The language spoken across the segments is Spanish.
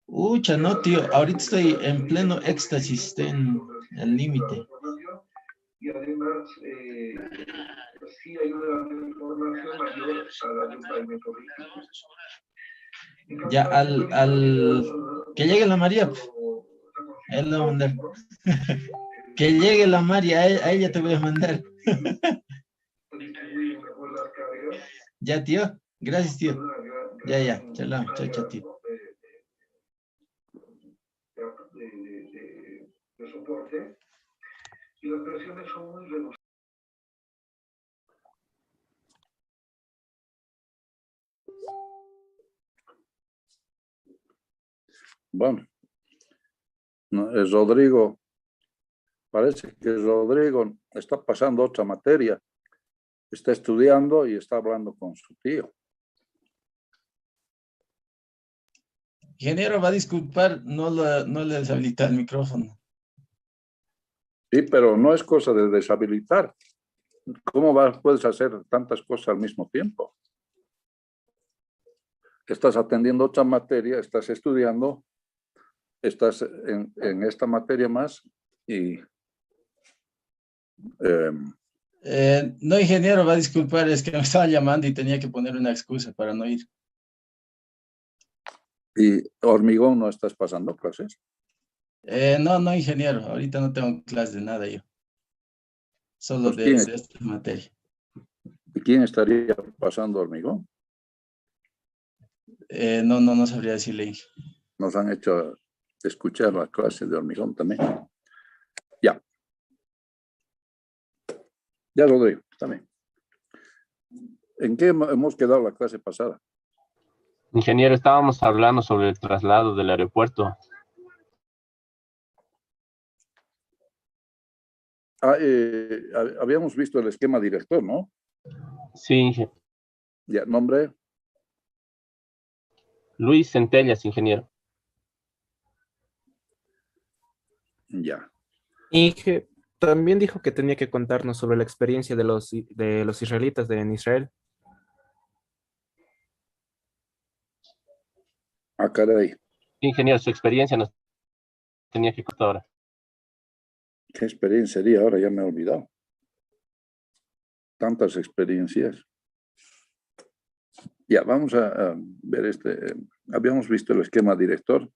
Ucha, no, tío. Ahorita estoy en pleno éxtasis, estoy en el límite. Y además, sí hay una información mayor al ayuntamiento. Ya, que llegue la María. Él lo va a mandar. Que llegue la María, a ella te voy a mandar. Ya, tío. Gracias, tío. Ya. Chao, chao, tío. De soporte. Y las presiones son muy reducidas. Bueno, no, Rodrigo, parece que Rodrigo está pasando otra materia, está estudiando y está hablando con su tío. Ingeniero, va a disculpar, no le deshabilita el micrófono. Sí, pero no es cosa de deshabilitar. ¿Cómo puedes hacer tantas cosas al mismo tiempo? Estás atendiendo otra materia, estás estudiando, estás en esta materia más y... No, ingeniero, va a disculpar, es que me estaban llamando y tenía que poner una excusa para no ir. ¿Y Hormigón no estás pasando clases? No, ingeniero, ahorita no tengo clases de nada yo. Solo Pues, de esta materia. ¿Y quién estaría pasando Hormigón? No sabría decirle. Nos han hecho escuchar la clase de Hormigón también. Ya, Rodrigo, también. ¿En qué hemos quedado la clase pasada? Ingeniero, estábamos hablando sobre el traslado del aeropuerto. Habíamos visto el esquema director, ¿no? Sí, Ya, nombre. Luis Centellas, ingeniero. Ya. Y que también dijo que tenía que contarnos sobre la experiencia de los israelitas en Israel. Ah, caray. Ingeniero, su experiencia nos tenía que contar ahora. ¿Qué experiencia sería? Ahora ya me he olvidado. Tantas experiencias. Ya, vamos a ver habíamos visto el esquema director.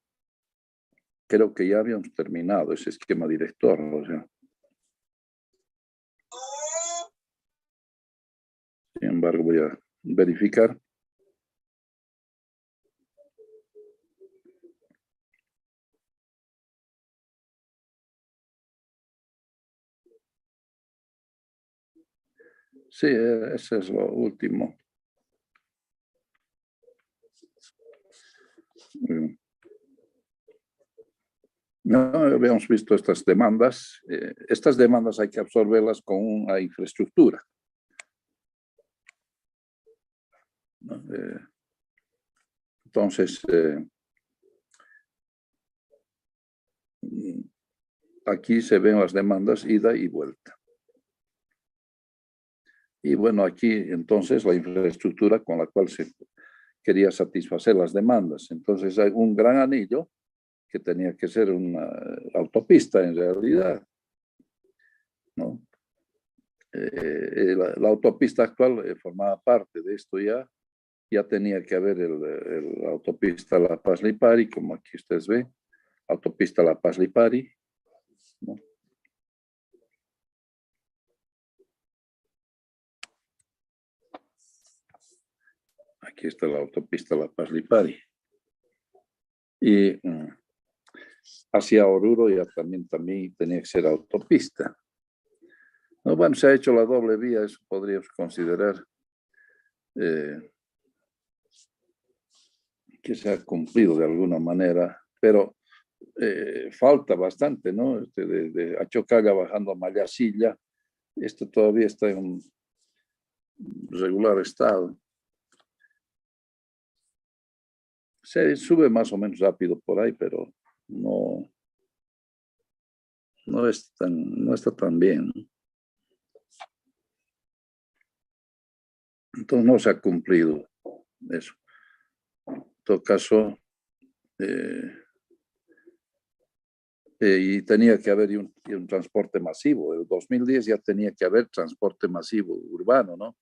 Creo que ya habíamos terminado ese esquema director. O sea. Sin embargo, voy a verificar. Sí, ese es lo último. No habíamos visto estas demandas. Estas demandas hay que absorberlas con una infraestructura. ¿No? Entonces, aquí se ven las demandas ida y vuelta. Y bueno, aquí entonces la infraestructura con la cual se quería satisfacer las demandas. Entonces hay un gran anillo que tenía que ser una autopista en realidad, ¿no? La autopista actual formaba parte de esto ya tenía que haber la autopista La Paz-Lipari, como aquí ustedes ven, autopista La Paz-Lipari, ¿no? Aquí está la autopista La Paz-Lipari. Y hacia Oruro ya también tenía que ser autopista. No, bueno, se ha hecho la doble vía, eso podríamos considerar que se ha cumplido de alguna manera, pero falta bastante, ¿no? De Achocaga bajando a Mayasilla, esto todavía está en un regular estado. Se sube más o menos rápido por ahí, pero no está tan bien. Entonces no se ha cumplido eso. En todo caso, y tenía que haber un transporte masivo. En el 2010 ya tenía que haber transporte masivo urbano, ¿no?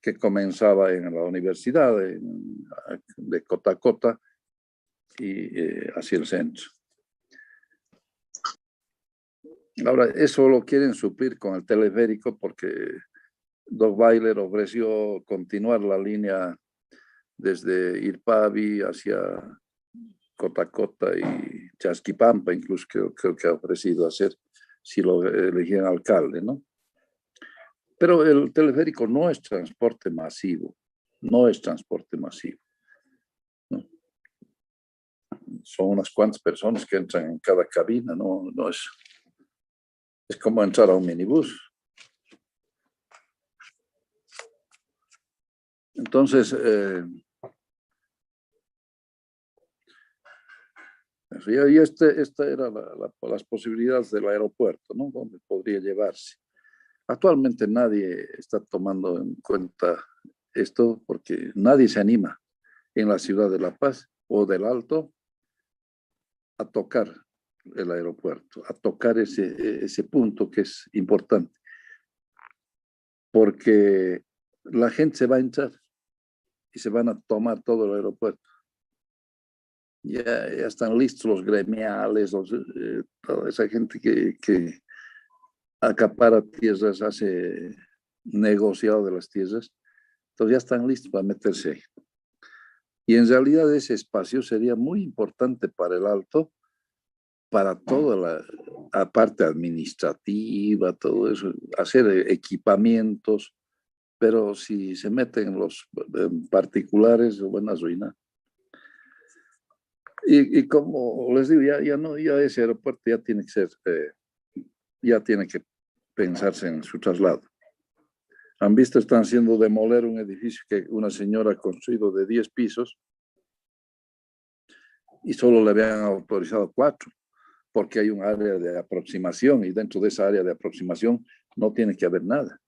Que comenzaba en la universidad de Cota a Cota y hacia el centro. Ahora, eso lo quieren suplir con el teleférico porque Dottweiler ofreció continuar la línea desde Irpavi hacia Cota a Cota y Chasquipampa, incluso creo que ha ofrecido hacer si lo elegían alcalde, ¿no? Pero el teleférico no es transporte masivo, no es transporte masivo, ¿no? Son unas cuantas personas que entran en cada cabina, no es como entrar a un minibús. Entonces, y esta era las posibilidades del aeropuerto, ¿no? Donde podría llevarse. Actualmente nadie está tomando en cuenta esto porque nadie se anima en la ciudad de La Paz o del Alto a tocar el aeropuerto, a tocar ese punto que es importante. Porque la gente se va a entrar y se van a tomar todo el aeropuerto. Ya están listos los gremiales, toda esa gente que acapara tierras, hace negociado de las tierras, entonces ya están listos para meterse ahí. Y en realidad ese espacio sería muy importante para el Alto, para toda la parte administrativa, todo eso, hacer equipamientos, pero si se meten los particulares, van a arruinar. Y como les digo, ya ese aeropuerto ya tiene que ser, ya tiene que pensarse en su traslado. Han visto, están haciendo demoler un edificio que una señora ha construido de 10 pisos y solo le habían autorizado 4, porque hay un área de aproximación y dentro de esa área de aproximación no tiene que haber nada.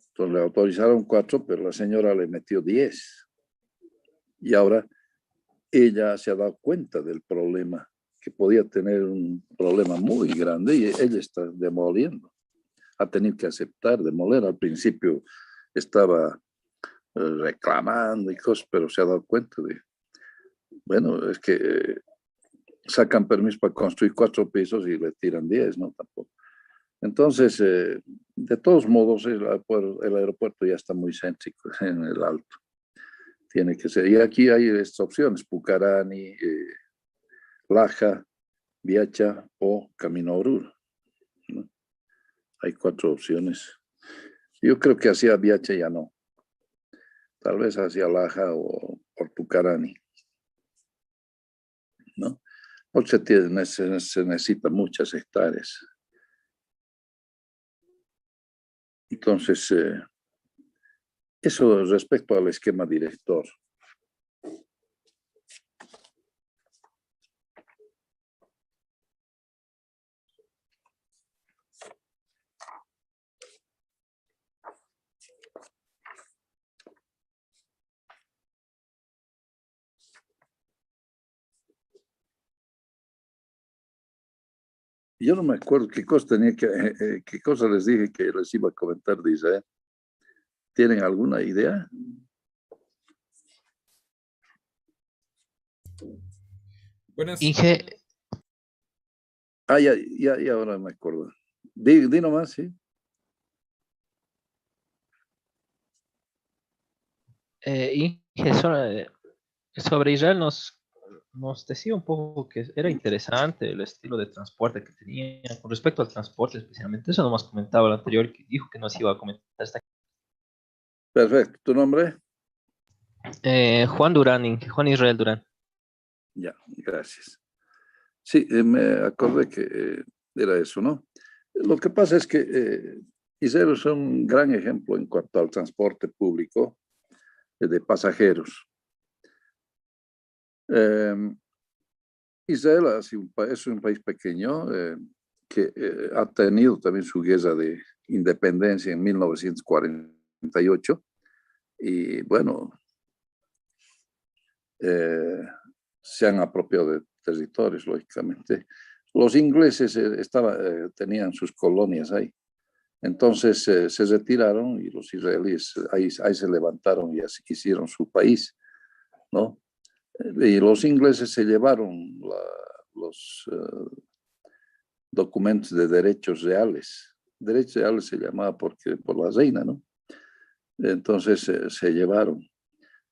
Entonces le autorizaron 4, pero la señora le metió 10. Y ahora ella se ha dado cuenta del problema, que podía tener un problema muy grande y ella está demoliendo. Ha tenido que aceptar demoler. Al principio estaba reclamando y cosas, pero se ha dado cuenta de, bueno, es que sacan permiso para construir 4 pisos y le tiran 10, ¿no? Tampoco. Entonces, de todos modos, el aeropuerto ya está muy céntrico en el Alto. Tiene que ser. Y aquí hay estas opciones: Pucarani, Laja, Viacha o Camino Oruro, ¿no? Hay 4 opciones. Yo creo que hacia Viacha ya no. Tal vez hacia Laja o Pucarani, ¿no? Porque se necesita muchas hectáreas. Entonces, eso respecto al esquema director. Yo no me acuerdo qué cosa qué cosa les dije que les iba a comentar de Israel. ¿Tienen alguna idea? Buenas. Inge, Ya ahora me acuerdo. Di nomás, sí. Inge, sobre Israel nos decía un poco que era interesante el estilo de transporte que tenía. Con respecto al transporte especialmente, eso nomás comentaba el anterior, que dijo que nos iba a comentar hasta aquí. Perfecto. ¿Tu nombre? Juan Durán, Inge, Juan Israel Durán. Ya, gracias. Sí, me acordé que era eso, ¿no? Lo que pasa es que Israel es un gran ejemplo en cuanto al transporte público de pasajeros. Israel es un país pequeño que ha tenido también su guerra de independencia en 1948 y bueno, se han apropiado de territorios, lógicamente. Los ingleses tenían sus colonias ahí. Entonces se retiraron y los israelíes ahí se levantaron y hicieron su país, ¿no? Y los ingleses se llevaron los documentos de derechos reales. Derechos reales se llamaba por la reina, ¿no? Entonces se llevaron.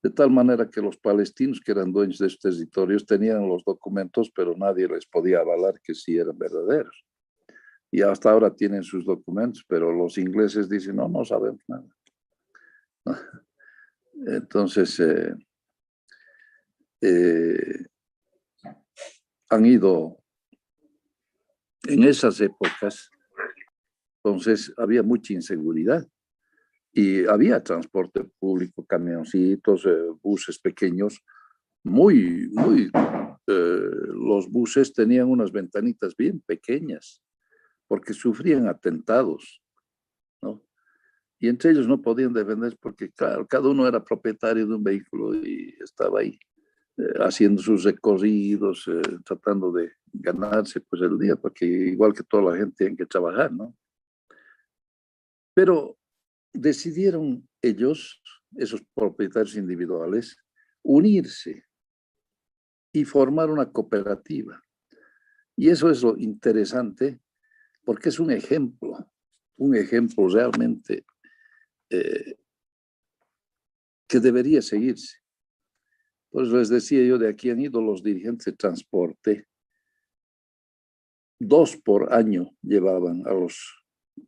De tal manera que los palestinos que eran dueños de estos territorios tenían los documentos, pero nadie les podía avalar que sí eran verdaderos. Y hasta ahora tienen sus documentos, pero los ingleses dicen, no, no sabemos nada. Entonces, han ido en esas épocas, entonces había mucha inseguridad. Y había transporte público, camioncitos, buses pequeños, los buses tenían unas ventanitas bien pequeñas, porque sufrían atentados, ¿no? Y entre ellos no podían defenderse porque, claro, cada uno era propietario de un vehículo y estaba ahí haciendo sus recorridos, tratando de ganarse pues el día, porque igual que toda la gente tienen que trabajar, ¿no? Pero decidieron ellos, esos propietarios individuales, unirse y formar una cooperativa. Y eso es lo interesante, porque es un ejemplo realmente que debería seguirse. Por eso les decía yo, de aquí han ido los dirigentes de transporte, 2 por año llevaban a los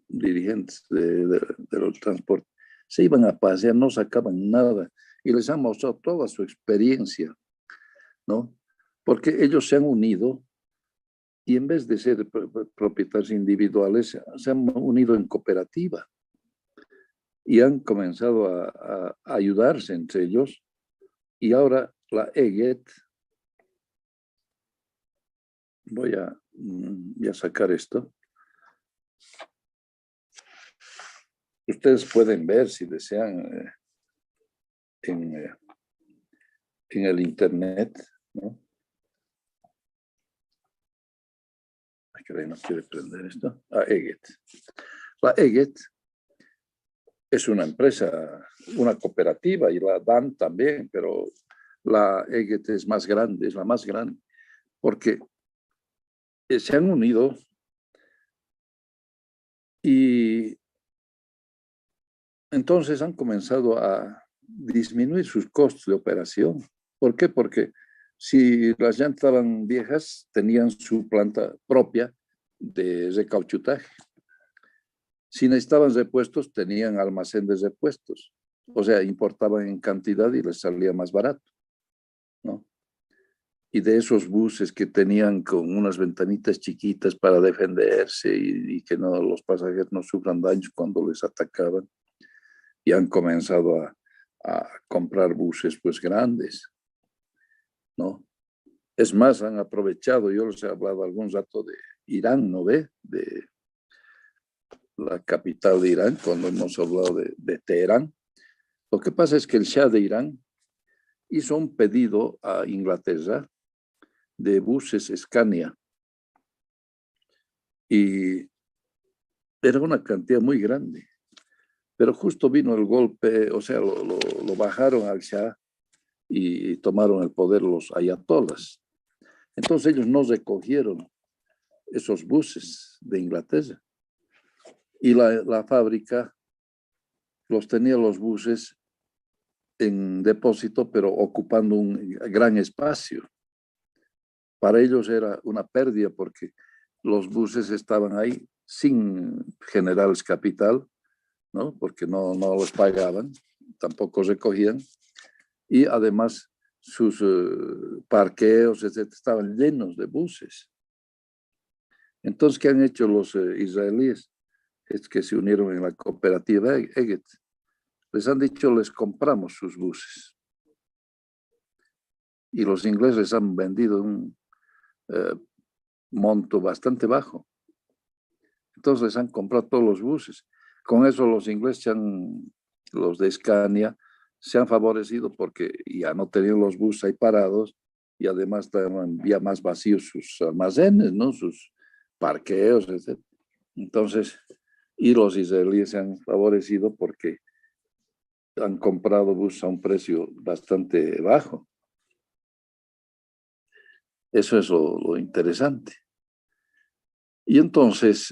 dirigentes del transporte. Se iban a pasear, no sacaban nada y les han mostrado toda su experiencia, ¿no? Porque ellos se han unido y en vez de ser propietarios individuales, se han unido en cooperativa y han comenzado a ayudarse entre ellos. Y ahora la EGET, voy a sacar esto. Ustedes pueden ver, si desean, en el internet, ¿no? Que no quiere prender esto. EGET. La EGET es una empresa, una cooperativa, y la DAN también, pero la EGET es más grande, es la más grande, porque se han unido y entonces han comenzado a disminuir sus costos de operación. ¿Por qué? Porque si las llantas estaban viejas, tenían su planta propia de recauchutaje. Si necesitaban repuestos, tenían almacén de repuestos. O sea, importaban en cantidad y les salía más barato, ¿no? Y de esos buses que tenían con unas ventanitas chiquitas para defenderse y que los pasajeros no sufran daños cuando les atacaban, y han comenzado a comprar buses pues grandes, ¿no? Es más, han aprovechado, yo les he hablado algún rato de Irán, ¿no ve? De la capital de Irán, cuando hemos hablado de Teherán. Lo que pasa es que el Shah de Irán hizo un pedido a Inglaterra de buses Scania y era una cantidad muy grande, pero justo vino el golpe, o sea, lo bajaron al Shah y tomaron el poder los ayatolas. Entonces ellos no recogieron esos buses de Inglaterra y la fábrica los tenía los buses en depósito, pero ocupando un gran espacio. Para ellos era una pérdida porque los buses estaban ahí sin generarles capital, ¿no? Porque no los pagaban, tampoco recogían, y además sus parqueos, etc., estaban llenos de buses. Entonces, ¿qué han hecho los israelíes? Es que se unieron en la cooperativa EGET. Les han dicho, les compramos sus buses. Y los ingleses han vendido un monto bastante bajo. Entonces les han comprado todos los buses. Con eso los ingleses, los de Scania, se han favorecido porque ya no tenían los buses ahí parados y además estaban ya más vacíos sus almacenes, ¿no? Sus parqueos, etc. Entonces, y los israelíes se han favorecido porque han comprado buses a un precio bastante bajo. Eso es lo interesante. Y entonces,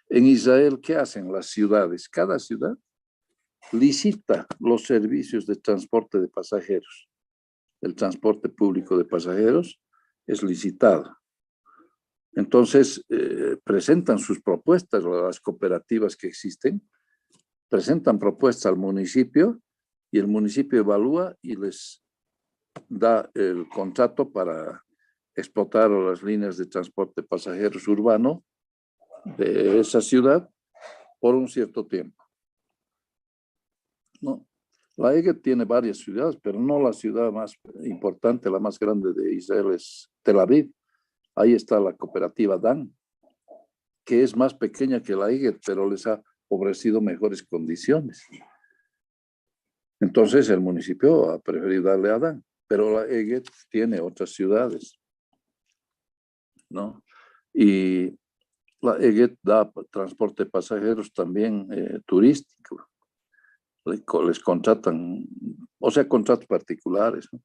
en Israel, ¿qué hacen las ciudades? Cada ciudad licita los servicios de transporte de pasajeros. El transporte público de pasajeros es licitado. Entonces, presentan sus propuestas, las cooperativas que existen, presentan propuestas al municipio y el municipio evalúa y les da el contrato para explotar las líneas de transporte de pasajeros urbano de esa ciudad por un cierto tiempo. ¿No? La EGET tiene varias ciudades, pero no la ciudad más importante, la más grande de Israel es Tel Aviv. Ahí está la cooperativa Dan, que es más pequeña que la EGET, pero les ha ofrecido mejores condiciones. Entonces el municipio ha preferido darle a Dan, pero la EGET tiene otras ciudades, ¿no? Y la EGET da transporte de pasajeros también turístico. Les contratan, o sea, contratos particulares, ¿no?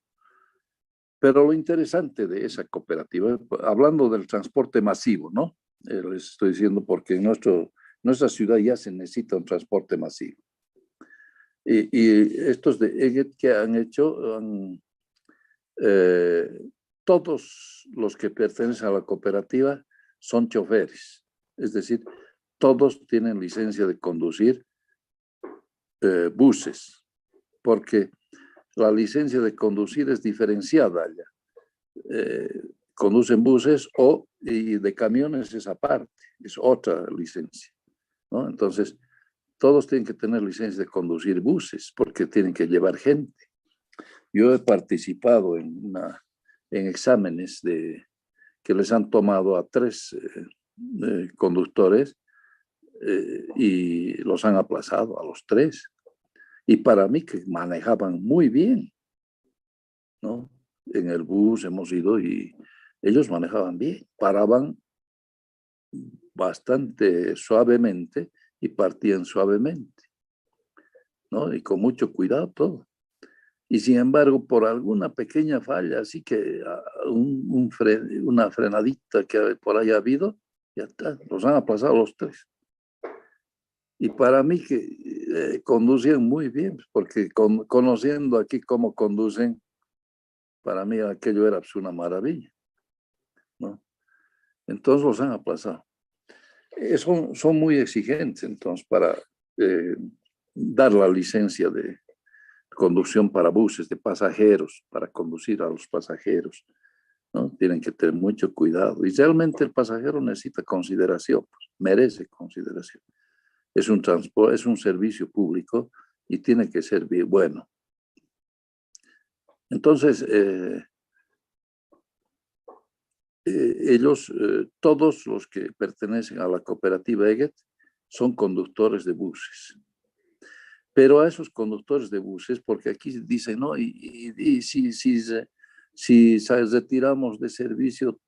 Pero lo interesante de esa cooperativa, hablando del transporte masivo, ¿no? Les estoy diciendo porque en nuestra ciudad ya se necesita un transporte masivo. Y estos de EGET que han hecho, todos los que pertenecen a la cooperativa son choferes, es decir, todos tienen licencia de conducir buses, porque la licencia de conducir es diferenciada allá. Conducen buses y de camiones es aparte, es otra licencia, ¿no? Entonces, todos tienen que tener licencia de conducir buses porque tienen que llevar gente. Yo he participado en exámenes que les han tomado a 3 conductores y los han aplazado a los 3. Y para mí que manejaban muy bien, ¿no? En el bus hemos ido y ellos manejaban bien, paraban bastante suavemente y partían suavemente, ¿no? Y con mucho cuidado todo. Y sin embargo, por alguna pequeña falla, así que una frenadita que por ahí ha habido, ya está, los han aplazado los 3. Y para mí que conducían muy bien, porque conociendo aquí cómo conducen, para mí aquello era pues, una maravilla, ¿no? Entonces los han aplazado. Son muy exigentes, entonces, para dar la licencia de conducción para buses de pasajeros, para conducir a los pasajeros, ¿no? Tienen que tener mucho cuidado. Y realmente el pasajero necesita consideración, pues, merece consideración. Es un transporte, es un servicio público y tiene que ser bien bueno. Entonces, ellos, todos los que pertenecen a la cooperativa EGET, son conductores de buses. Pero a esos conductores de buses, porque aquí dicen, no, y si retiramos de servicio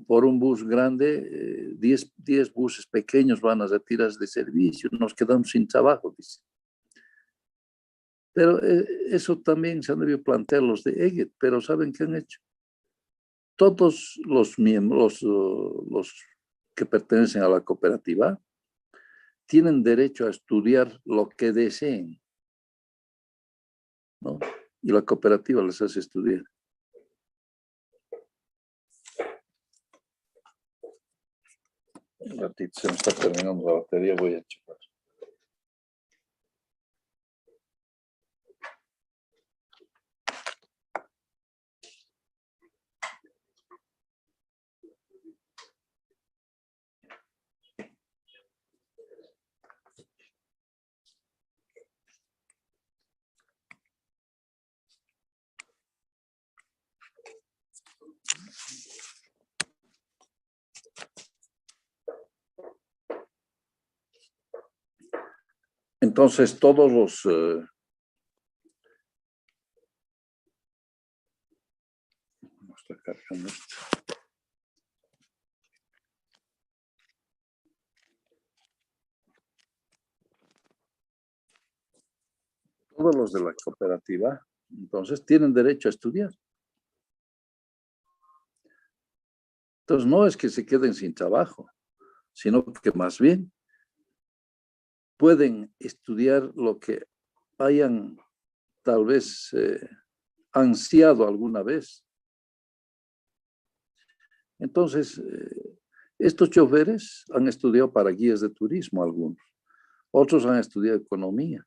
por un bus grande, 10 buses pequeños van a retirar de servicio, nos quedamos sin trabajo, dice. Pero eso también se han debido plantear los de EGET, pero ¿saben qué han hecho? Todos los miembros, los que pertenecen a la cooperativa, tienen derecho a estudiar lo que deseen, ¿no? Y la cooperativa les hace estudiar. Un ratito, se me está terminando la batería, voy a chupar. Entonces, todos está cargando esto. Todos los de la cooperativa, entonces, tienen derecho a estudiar. Entonces, no es que se queden sin trabajo, sino que más bien pueden estudiar lo que hayan tal vez ansiado alguna vez. Entonces, estos choferes han estudiado para guías de turismo algunos, otros han estudiado economía,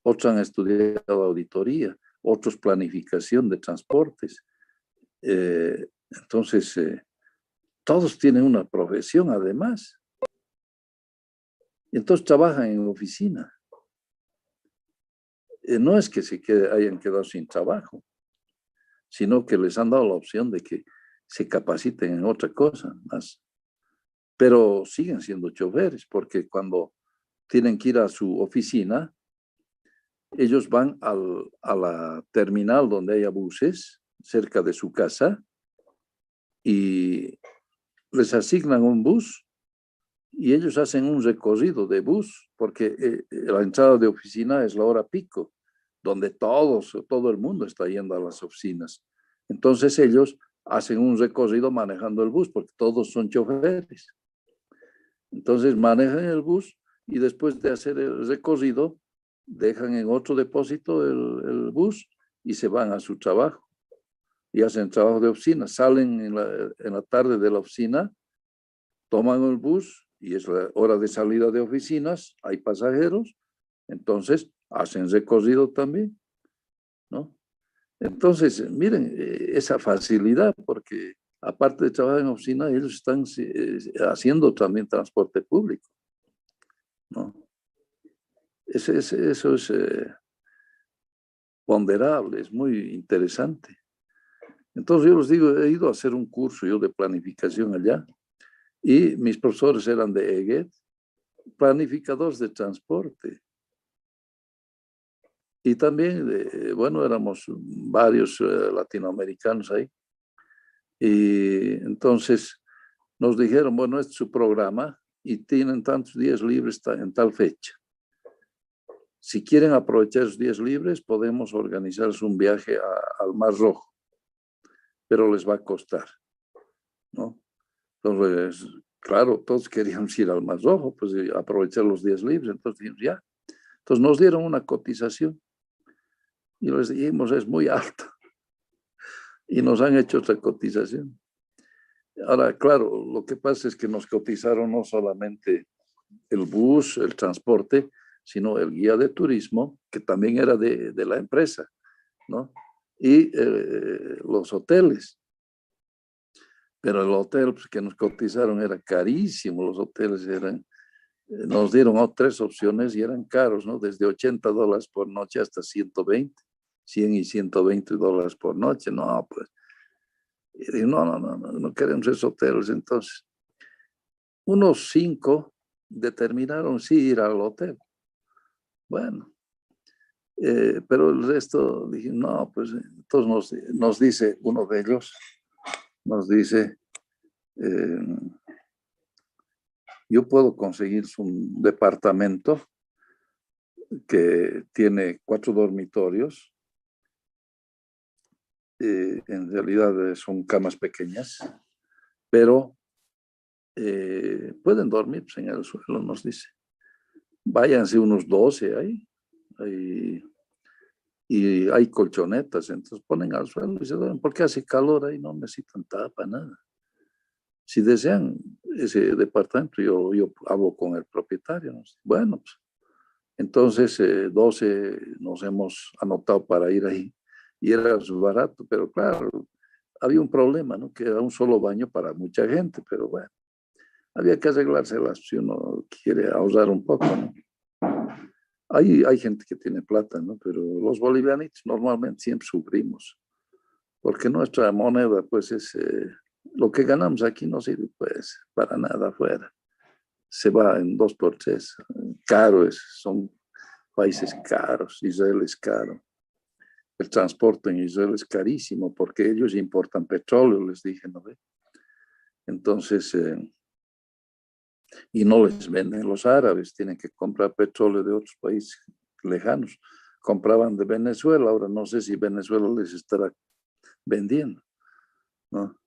otros han estudiado auditoría, otros planificación de transportes. Entonces, todos tienen una profesión además. Entonces trabajan en oficina. No es que hayan quedado sin trabajo, sino que les han dado la opción de que se capaciten en otra cosa más. Pero siguen siendo choferes, porque cuando tienen que ir a su oficina, ellos van a la terminal donde haya buses, cerca de su casa, y les asignan un bus, y ellos hacen un recorrido de bus, porque la entrada de oficina es la hora pico, donde todo el mundo está yendo a las oficinas. Entonces ellos hacen un recorrido manejando el bus, porque todos son choferes. Entonces manejan el bus y después de hacer el recorrido, dejan en otro depósito el bus y se van a su trabajo. Y hacen trabajo de oficina. Salen en la tarde de la oficina, toman el bus y es la hora de salida de oficinas, hay pasajeros, entonces hacen recorrido también, ¿no? Entonces, miren, esa facilidad, porque aparte de trabajar en oficina, ellos están haciendo también transporte público, ¿no? Eso es ponderable, es muy interesante. Entonces yo les digo, he ido a hacer un curso yo de planificación allá, y mis profesores eran de EGET, planificadores de transporte. Y también, bueno, éramos varios latinoamericanos ahí. Y entonces nos dijeron, bueno, este es su programa y tienen tantos días libres en tal fecha. Si quieren aprovechar esos días libres, podemos organizarles un viaje al Mar Rojo, pero les va a costar, ¿no? Entonces, claro, todos queríamos ir al Mar Rojo, pues aprovechar los días libres, entonces dijimos, ya. Entonces nos dieron una cotización y les dijimos, es muy alta. Y nos han hecho otra cotización. Ahora, claro, lo que pasa es que nos cotizaron no solamente el bus, el transporte, sino el guía de turismo, que también era de la empresa, ¿no? Y los hoteles. Pero el hotel pues, que nos cotizaron era carísimo, los hoteles nos dieron 3 opciones y eran caros, ¿no? Desde $80 por noche hasta 120, 100 y 120 dólares por noche, no, pues. Y dije, no queremos esos hoteles. Entonces, unos 5 determinaron sí ir al hotel. Bueno, pero el resto dije, no, pues entonces nos dice uno de ellos, nos dice, yo puedo conseguir un departamento que tiene 4 dormitorios, en realidad son camas pequeñas, pero pueden dormir pues, en el suelo, nos dice. Váyanse unos 12 ahí, y hay colchonetas, entonces ponen al suelo y se duermen, porque hace calor ahí, no necesitan tapa, nada. Si desean ese departamento, yo hablo con el propietario, ¿no? Bueno, pues, entonces 12 nos hemos anotado para ir ahí, y era barato, pero claro, había un problema, ¿no? Que era un solo baño para mucha gente, pero bueno, había que arreglárselas si uno quiere ahorrar un poco, ¿no? Hay gente que tiene plata, ¿no? Pero los bolivianitos normalmente siempre sufrimos, porque nuestra moneda, pues, es lo que ganamos aquí no sirve, pues, para nada afuera. Se va en 2 por 3. Caro son países caros, Israel es caro. El transporte en Israel es carísimo porque ellos importan petróleo, les dije, ¿no ve? Entonces, y no les venden los árabes, tienen que comprar petróleo de otros países lejanos. Compraban de Venezuela, ahora no sé si Venezuela les estará vendiendo, ¿no?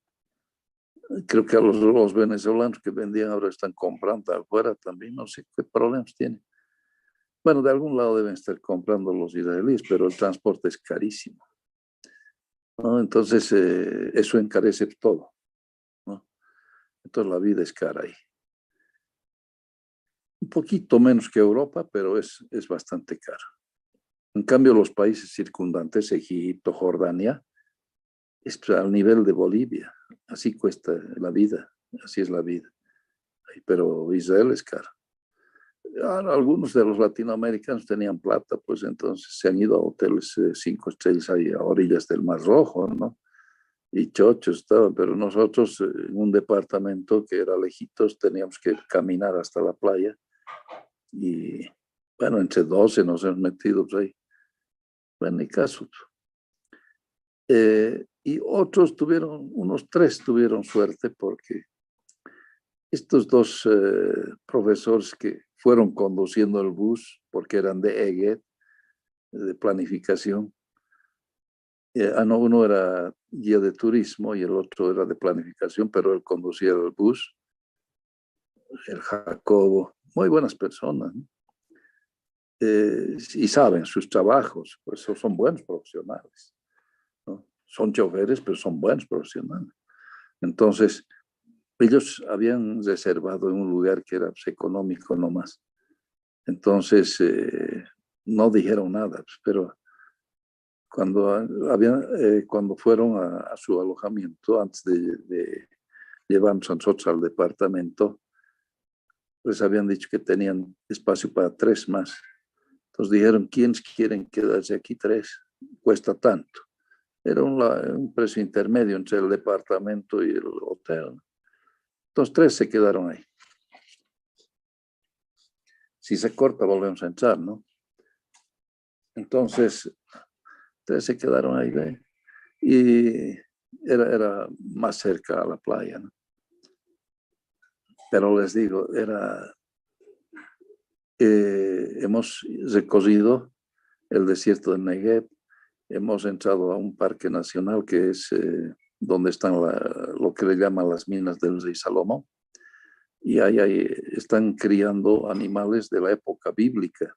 Creo que a los venezolanos que vendían ahora están comprando afuera también, no sé qué problemas tienen. Bueno, de algún lado deben estar comprando los israelíes, pero el transporte es carísimo, ¿no? Entonces, eso encarece todo, ¿no? Entonces, la vida es cara ahí. Un poquito menos que Europa, pero es bastante caro. En cambio, los países circundantes, Egipto, Jordania, es al nivel de Bolivia. Así cuesta la vida, así es la vida. Pero Israel es caro. Algunos de los latinoamericanos tenían plata, pues entonces se han ido a hoteles 5 estrellas ahí a orillas del Mar Rojo, ¿no? Y chochos estaban, pero nosotros en un departamento que era lejitos teníamos que caminar hasta la playa y bueno, entre 12 nos hemos metido pues, ahí. Bueno, ni caso. Y otros unos 3 tuvieron suerte porque estos 2 profesores que fueron conduciendo el bus, porque eran de EGED, de planificación, no, uno era guía de turismo y el otro era de planificación, pero él conducía el bus, el Jacobo, muy buenas personas, ¿no? Y saben sus trabajos, pues son buenos profesionales, ¿no? Son choferes, pero son buenos profesionales. Entonces, ellos habían reservado en un lugar que era pues, económico nomás. Entonces, no dijeron nada, pues, pero cuando fueron a su alojamiento, antes de llevarnos a nosotros al departamento, les habían dicho que tenían espacio para 3 más. Entonces dijeron, ¿quiénes quieren quedarse aquí? 3, cuesta tanto. Era un precio intermedio entre el departamento y el hotel. Entonces 3 se quedaron ahí. Si se corta, volvemos a entrar, ¿no? Entonces, 3 se quedaron ahí, ¿ve? Y era más cerca a la playa, ¿no? Pero les digo, hemos recorrido el desierto de Negev, hemos entrado a un parque nacional que es donde están lo que le llaman las minas del rey Salomón, y ahí están criando animales de la época bíblica,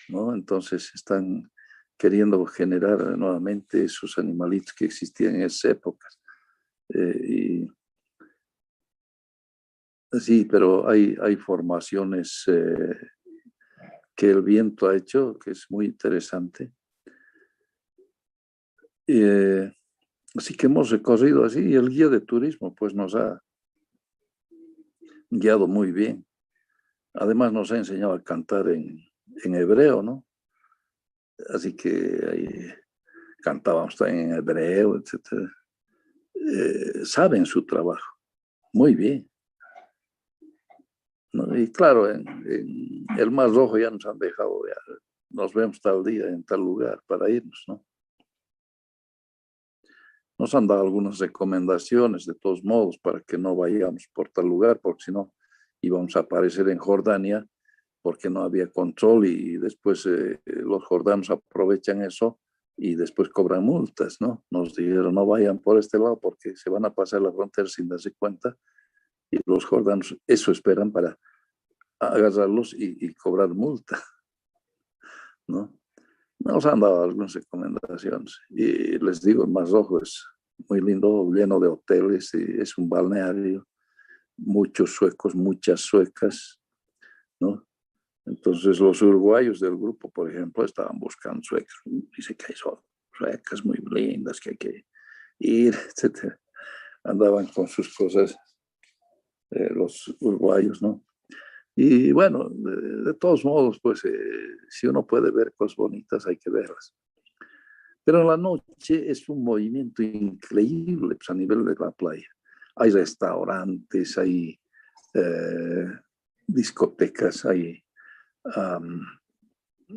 ¿no? Entonces están queriendo generar nuevamente esos animalitos que existían en esa época. Sí, pero hay formaciones que el viento ha hecho, que es muy interesante. Así que hemos recorrido así y el guía de turismo pues nos ha guiado muy bien. Además nos ha enseñado a cantar en hebreo, ¿no? Así que ahí cantábamos también en hebreo, etc. Saben su trabajo muy bien, ¿no? Y claro, en el Mar Rojo ya nos han dejado, ya, nos vemos tal día en tal lugar para irnos, ¿no? Nos han dado algunas recomendaciones de todos modos para que no vayamos por tal lugar, porque si no íbamos a aparecer en Jordania porque no había control y después los jordanos aprovechan eso y después cobran multas, ¿no? Nos dijeron no vayan por este lado porque se van a pasar la frontera sin darse cuenta y los jordanos eso esperan para agarrarlos y cobrar multa, ¿no? Nos han dado algunas recomendaciones y les digo, el Mar Rojo es muy lindo, lleno de hoteles y es un balneario, muchos suecos, muchas suecas, ¿no? Entonces los uruguayos del grupo, por ejemplo, estaban buscando suecas. Dice que hay suecas muy lindas, que hay que ir, etc. Andaban con sus cosas los uruguayos, ¿no? Y bueno, de todos modos, pues si uno puede ver cosas bonitas, hay que verlas. Pero en la noche es un movimiento increíble pues, a nivel de la playa. Hay restaurantes, hay discotecas, hay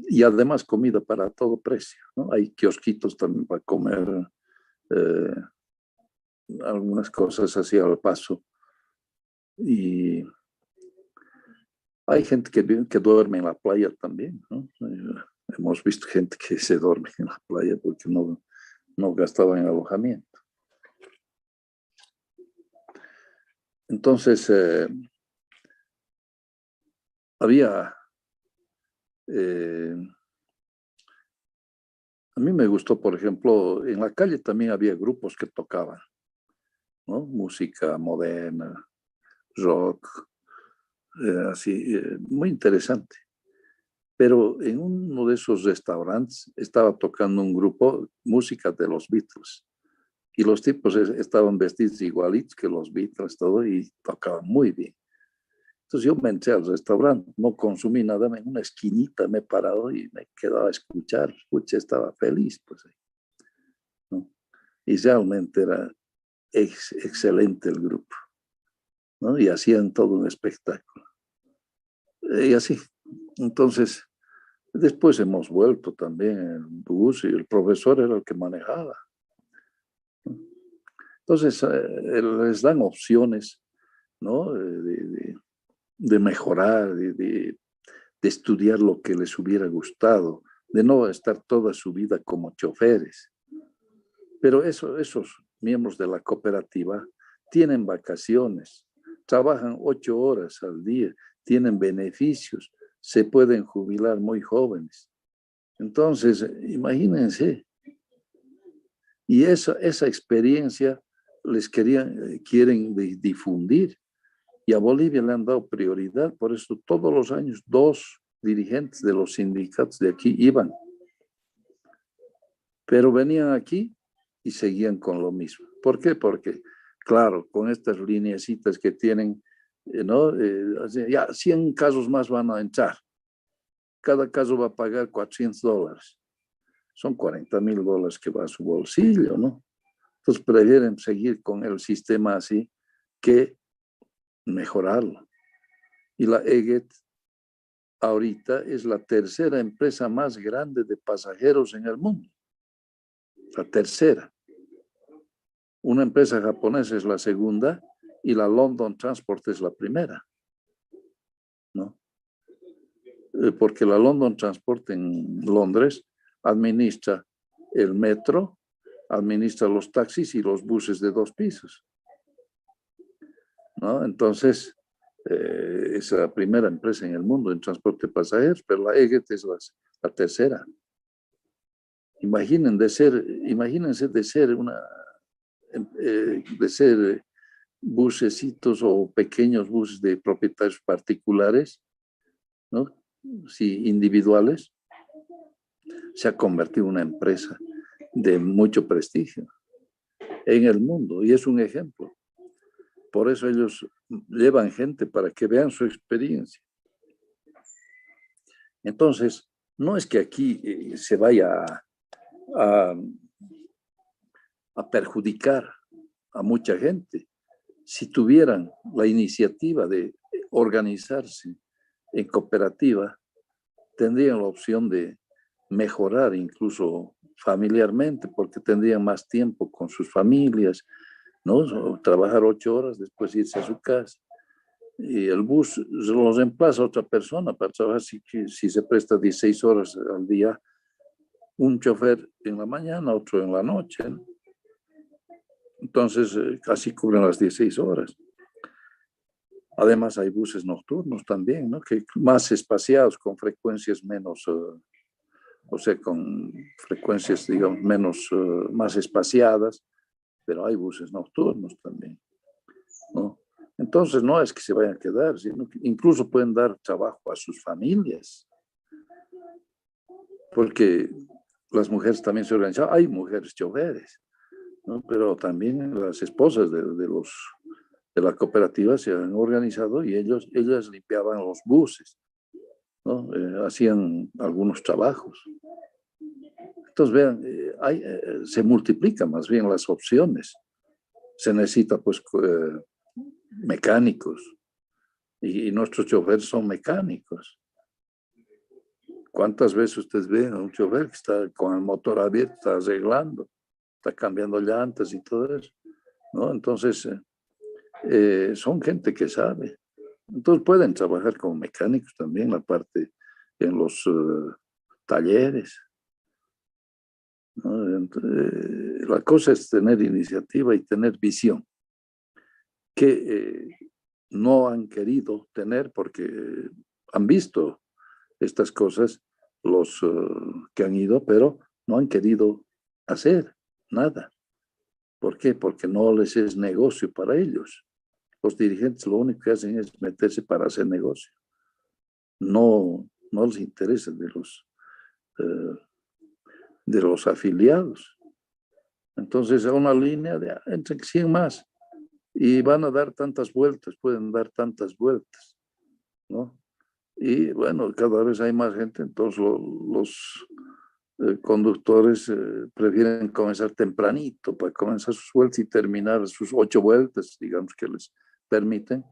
y además comida para todo precio, ¿no? Hay kiosquitos también para comer algunas cosas así al paso. Y hay gente que duerme en la playa también, ¿no? Hemos visto gente que se duerme en la playa porque no gastaban en alojamiento. Entonces, había... a mí me gustó, por ejemplo, en la calle también había grupos que tocaban, ¿no? Música moderna, rock, así, muy interesante. Pero en uno de esos restaurantes estaba tocando un grupo, música de los Beatles. Y los tipos estaban vestidos igualitos que los Beatles, todo, y tocaban muy bien. Entonces yo me entré al restaurante, no consumí nada, en una esquinita me he parado y me quedaba a escuchar. Estaba feliz, pues, ¿no? Y realmente era excelente el grupo, ¿no? Y hacían todo un espectáculo. Y así. Entonces, después hemos vuelto también en bus y el profesor era el que manejaba. Entonces, les dan opciones, ¿no? De mejorar, de estudiar lo que les hubiera gustado, de no estar toda su vida como choferes. Pero esos miembros de la cooperativa tienen vacaciones, trabajan 8 horas al día, tienen beneficios, se pueden jubilar muy jóvenes. Entonces, imagínense. Y esa experiencia les quieren difundir. Y a Bolivia le han dado prioridad, por eso todos los años 2 dirigentes de los sindicatos de aquí iban. Pero venían aquí y seguían con lo mismo. ¿Por qué? Porque, claro, con estas lineecitas que tienen, ¿no? Ya 100 casos más van a entrar. Cada caso va a pagar $400. Son $40,000 que va a su bolsillo, ¿no? Entonces prefieren seguir con el sistema así que mejorarlo. Y la Eget ahorita es la tercera empresa más grande de pasajeros en el mundo. La tercera. Una empresa japonesa es la segunda y la London Transport es la primera, ¿no? Porque la London Transport en Londres administra el metro, administra los taxis y los buses de 2 pisos, ¿no? Entonces, es la primera empresa en el mundo en transporte de pasajeros, pero la Eget es la tercera. Imagínense de ser bucecitos o pequeños buses de propietarios particulares, ¿no? Sí, individuales, se ha convertido en una empresa de mucho prestigio en el mundo y es un ejemplo. Por eso ellos llevan gente para que vean su experiencia. Entonces, no es que aquí se vaya a perjudicar a mucha gente. Si tuvieran la iniciativa de organizarse en cooperativa, tendrían la opción de mejorar incluso familiarmente, porque tendrían más tiempo con sus familias, ¿no? Trabajar 8 horas, después irse a su casa. Y el bus los reemplaza a otra persona para trabajar si se presta 16 horas al día, un chofer en la mañana, otro en la noche, ¿no? Entonces, casi cubren las 16 horas. Además, hay buses nocturnos también, ¿no? Que más espaciados, con frecuencias menos, o sea, con frecuencias, digamos, menos, más espaciadas, pero hay buses nocturnos también, ¿no? Entonces, no es que se vayan a quedar, sino que incluso pueden dar trabajo a sus familias, porque las mujeres también se organizan. Hay mujeres choferes, ¿no? Pero también las esposas de la cooperativa se han organizado y ellas limpiaban los buses, ¿no? Hacían algunos trabajos. Entonces, vean, se multiplican más bien las opciones. Se necesita, pues, mecánicos y nuestros choferes son mecánicos. ¿Cuántas veces ustedes ven a un chofer que está con el motor abierto, está arreglando, está cambiando llantas y todo eso, ¿no? Entonces, son gente que sabe. Entonces pueden trabajar como mecánicos también, aparte en los talleres, ¿no? Entonces, la cosa es tener iniciativa y tener visión, que no han querido tener porque han visto estas cosas los que han ido, pero no han querido hacer nada. ¿Por qué? Porque no les es negocio para ellos. Los dirigentes lo único que hacen es meterse para hacer negocio. No les interesa de los afiliados. Entonces, a una línea de entre 100 más y van a dar tantas vueltas, pueden dar tantas vueltas, ¿no? Y bueno, cada vez hay más gente, entonces los conductores prefieren comenzar tempranito para comenzar sus vueltas y terminar sus 8 vueltas, digamos que les permiten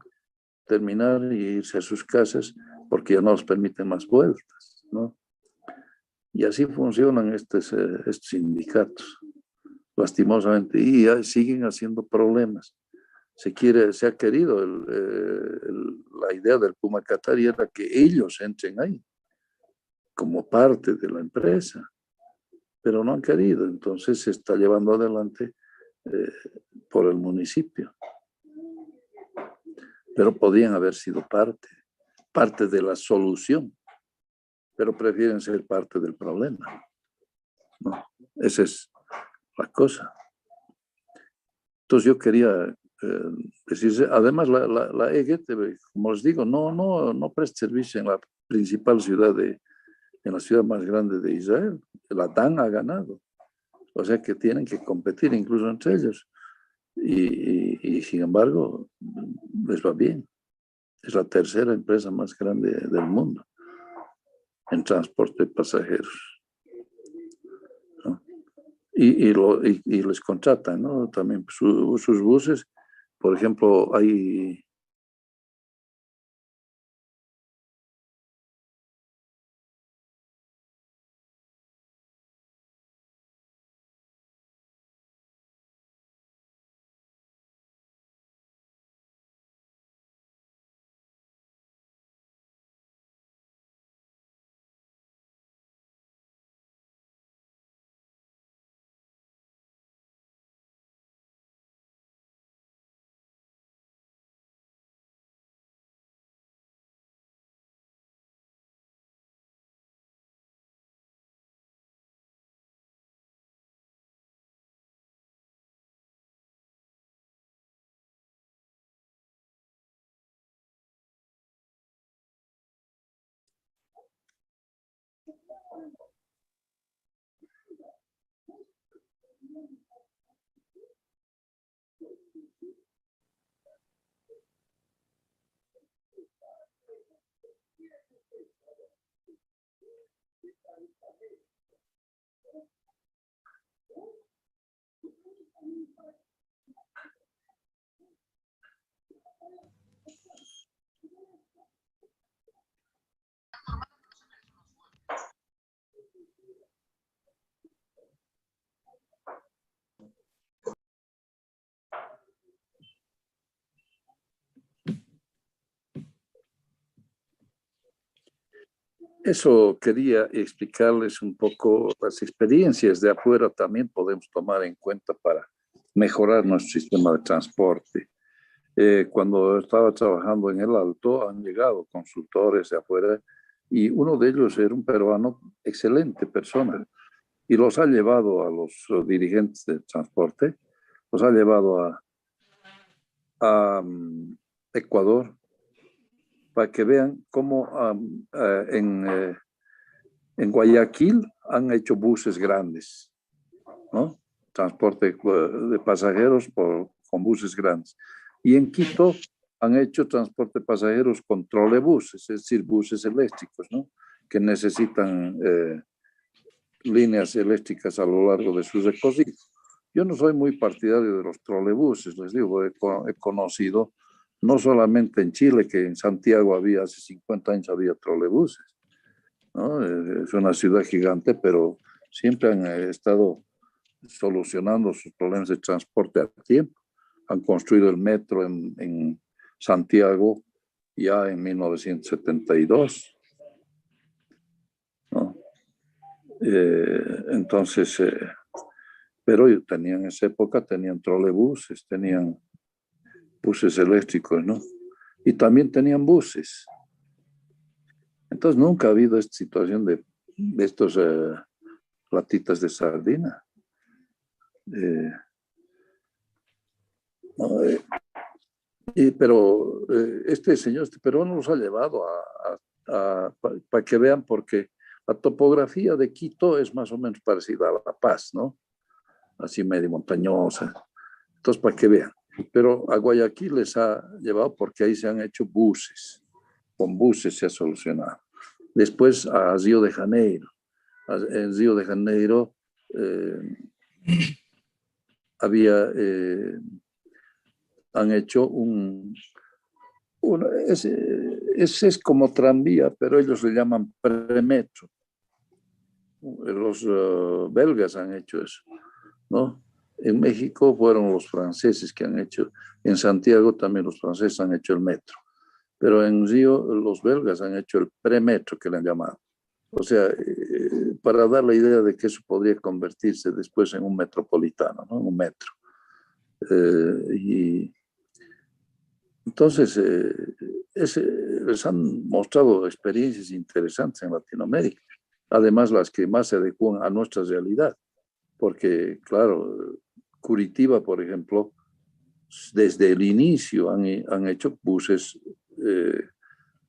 terminar y irse a sus casas porque ya no les permiten más vueltas, ¿no? Y así funcionan estos sindicatos, lastimosamente, y ya siguen haciendo problemas. Se ha querido, la idea del Puma Qatari era que ellos entren ahí como parte de la empresa, pero no han querido, entonces se está llevando adelante por el municipio. Pero podían haber sido parte de la solución, pero prefieren ser parte del problema, ¿no? Esa es la cosa. Entonces yo quería decir, además la EGT, como les digo, no presta servicio en la principal ciudad, en la ciudad más grande de Israel. La DAN ha ganado, o sea que tienen que competir incluso entre ellos. Y sin embargo, les va bien. Es la tercera empresa más grande del mundo en transporte de pasajeros, ¿no? Y les contratan, ¿no? También sus buses, por ejemplo, hay... Eso quería explicarles un poco las experiencias de afuera también podemos tomar en cuenta para mejorar nuestro sistema de transporte. Cuando estaba trabajando en el Alto han llegado consultores de afuera y uno de ellos era un peruano, excelente persona, y los ha llevado a los dirigentes de transporte, los ha llevado a Ecuador, para que vean cómo en Guayaquil han hecho buses grandes, ¿no? Transporte de pasajeros con buses grandes. Y en Quito han hecho transporte de pasajeros con trolebuses, es decir, buses eléctricos, ¿no? Que necesitan líneas eléctricas a lo largo de su recorrido. Yo no soy muy partidario de los trolebuses, les digo, he conocido no solamente en Chile, que en Santiago hace 50 años había trolebuses, ¿no? Es una ciudad gigante, pero siempre han estado solucionando sus problemas de transporte a tiempo. Han construido el metro en Santiago ya en 1972, ¿no? Entonces, pero tenían en esa época, tenían trolebuses, tenían buses eléctricos, ¿no? Y también tenían buses. Entonces nunca ha habido esta situación de estos latitas de sardina. No, pero este señor, este peruano los ha llevado para que vean, porque la topografía de Quito es más o menos parecida a La Paz, ¿no? Así medio montañosa. Entonces, para que vean. Pero a Guayaquil les ha llevado porque ahí se han hecho buses. Con buses se ha solucionado. Después a Río de Janeiro. En Río de Janeiro han hecho es como tranvía, pero ellos le llaman premetro. Los belgas han hecho eso, ¿no? En México fueron los franceses que han hecho, en Santiago también los franceses han hecho el metro, pero en Río los belgas han hecho el premetro, que le han llamado. O sea, para dar la idea de que eso podría convertirse después en un metropolitano, ¿no? Un metro. Y entonces, les han mostrado experiencias interesantes en Latinoamérica, además las que más se adecuan a nuestra realidad, porque, claro, Curitiba, por ejemplo, desde el inicio han hecho buses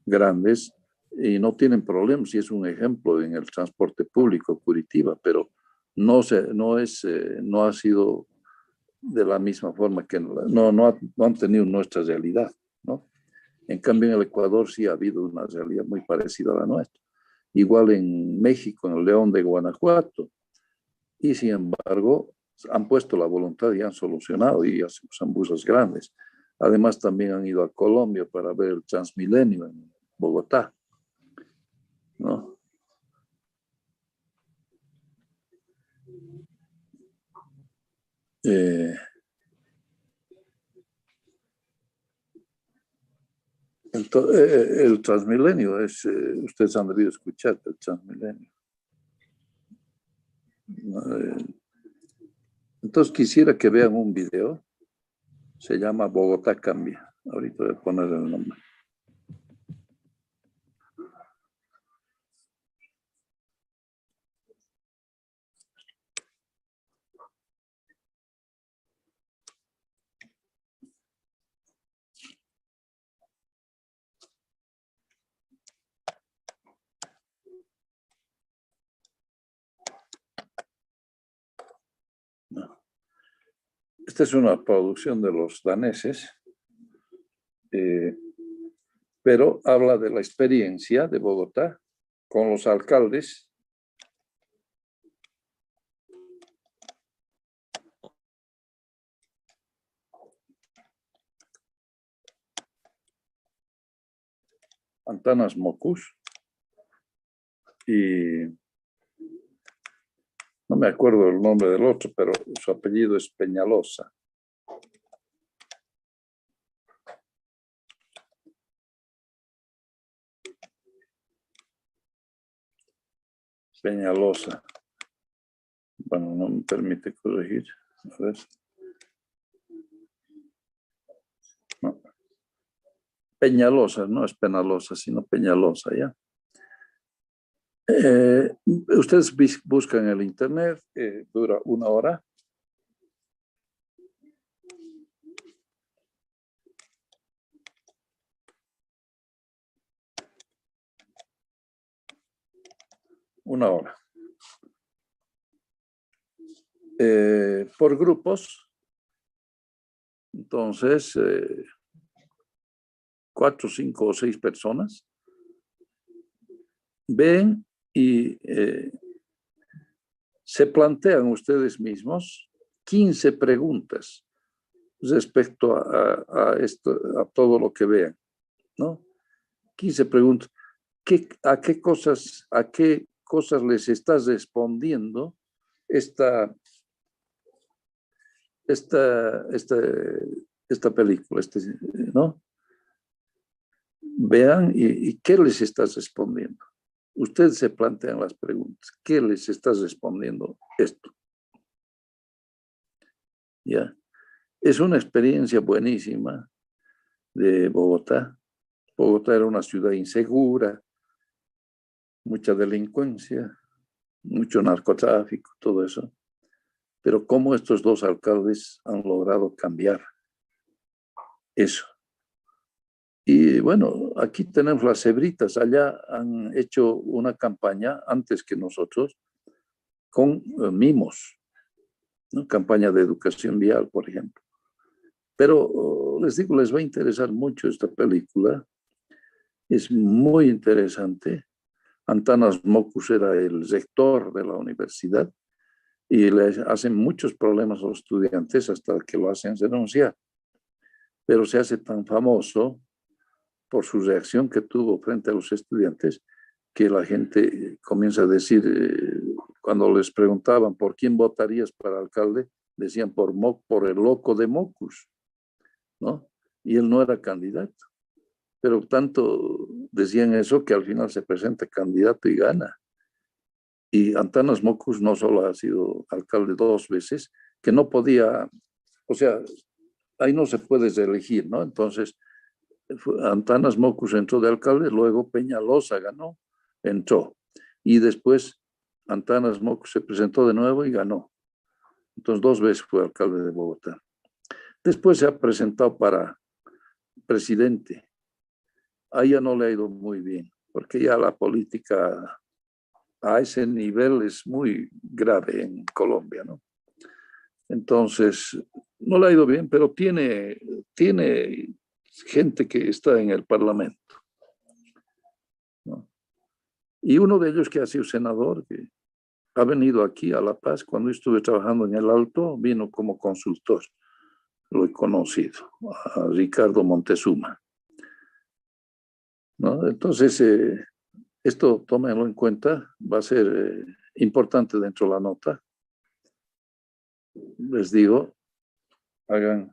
grandes y no tienen problemas, y es un ejemplo en el transporte público Curitiba, pero no ha sido de la misma forma que no han tenido nuestra realidad, ¿no? En cambio, en el Ecuador sí ha habido una realidad muy parecida a la nuestra. Igual en México, en el León de Guanajuato, y sin embargo han puesto la voluntad y han solucionado y usan buses grandes. Además, también han ido a Colombia para ver el Transmilenio en Bogotá, ¿no? Entonces, el Transmilenio ustedes han debido escuchar el Transmilenio. Entonces quisiera que vean un video, se llama Bogotá Cambia. Ahorita voy a poner el nombre. Esta es una producción de los daneses, pero habla de la experiencia de Bogotá con los alcaldes Antanas Mockus y no me acuerdo el nombre del otro, pero su apellido es Peñalosa. Peñalosa. Bueno, no me permite corregir. A ver. No. Peñalosa, no es Penalosa, sino Peñalosa, ¿ya? Ustedes buscan en el internet, dura 1 hora. Una hora. Por grupos. Entonces, 4, 5 o 6 personas ven y se plantean ustedes mismos 15 preguntas respecto a esto, a todo lo que vean, ¿no? 15 preguntas. a qué cosas les estás respondiendo esta película, ¿no? Vean y qué les estás respondiendo. Ustedes se plantean las preguntas. ¿Qué les estás respondiendo esto? ¿Ya? Es una experiencia buenísima de Bogotá. Bogotá era una ciudad insegura, mucha delincuencia, mucho narcotráfico, todo eso. Pero cómo estos dos alcaldes han logrado cambiar eso. Y bueno, aquí tenemos las Cebritas, allá han hecho una campaña antes que nosotros con mimos, ¿no? Campaña de educación vial, por ejemplo. Pero les digo, les va a interesar mucho esta película, es muy interesante. Antanas Mockus era el rector de la universidad y le hacen muchos problemas a los estudiantes hasta que lo hacen denunciar. Pero se hace tan famoso por su reacción que tuvo frente a los estudiantes, que la gente comienza a decir, cuando les preguntaban por quién votarías para alcalde, decían por el loco de Mockus, ¿no? Y él no era candidato. Pero tanto decían eso que al final se presenta candidato y gana. Y Antanas Mockus no solo ha sido alcalde 2 veces, que no podía, o sea, ahí no se puede reelegir, ¿no? Entonces, Antanas Mockus entró de alcalde, luego Peñalosa ganó, entró. Y después Antanas Mockus se presentó de nuevo y ganó. Entonces 2 veces fue alcalde de Bogotá. Después se ha presentado para presidente. A ella no le ha ido muy bien, porque ya la política a ese nivel es muy grave en Colombia, ¿no? Entonces, no le ha ido bien, pero tiene gente que está en el Parlamento, ¿no? Y uno de ellos que ha sido senador, que ha venido aquí a La Paz, cuando estuve trabajando en el Alto, vino como consultor, lo he conocido, a Ricardo Montezuma, ¿no? Entonces, esto tómenlo en cuenta, va a ser importante dentro de la nota. Les digo, hagan.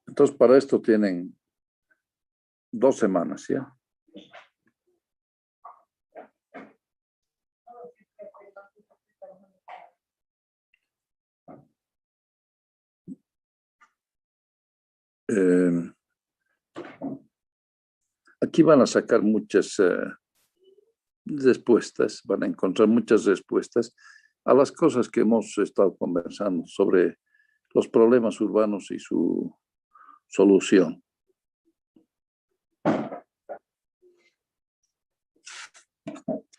Entonces, para esto tienen 2 semanas, ¿ya? Aquí van a sacar muchas respuestas, van a encontrar muchas respuestas a las cosas que hemos estado conversando sobre los problemas urbanos y su solución.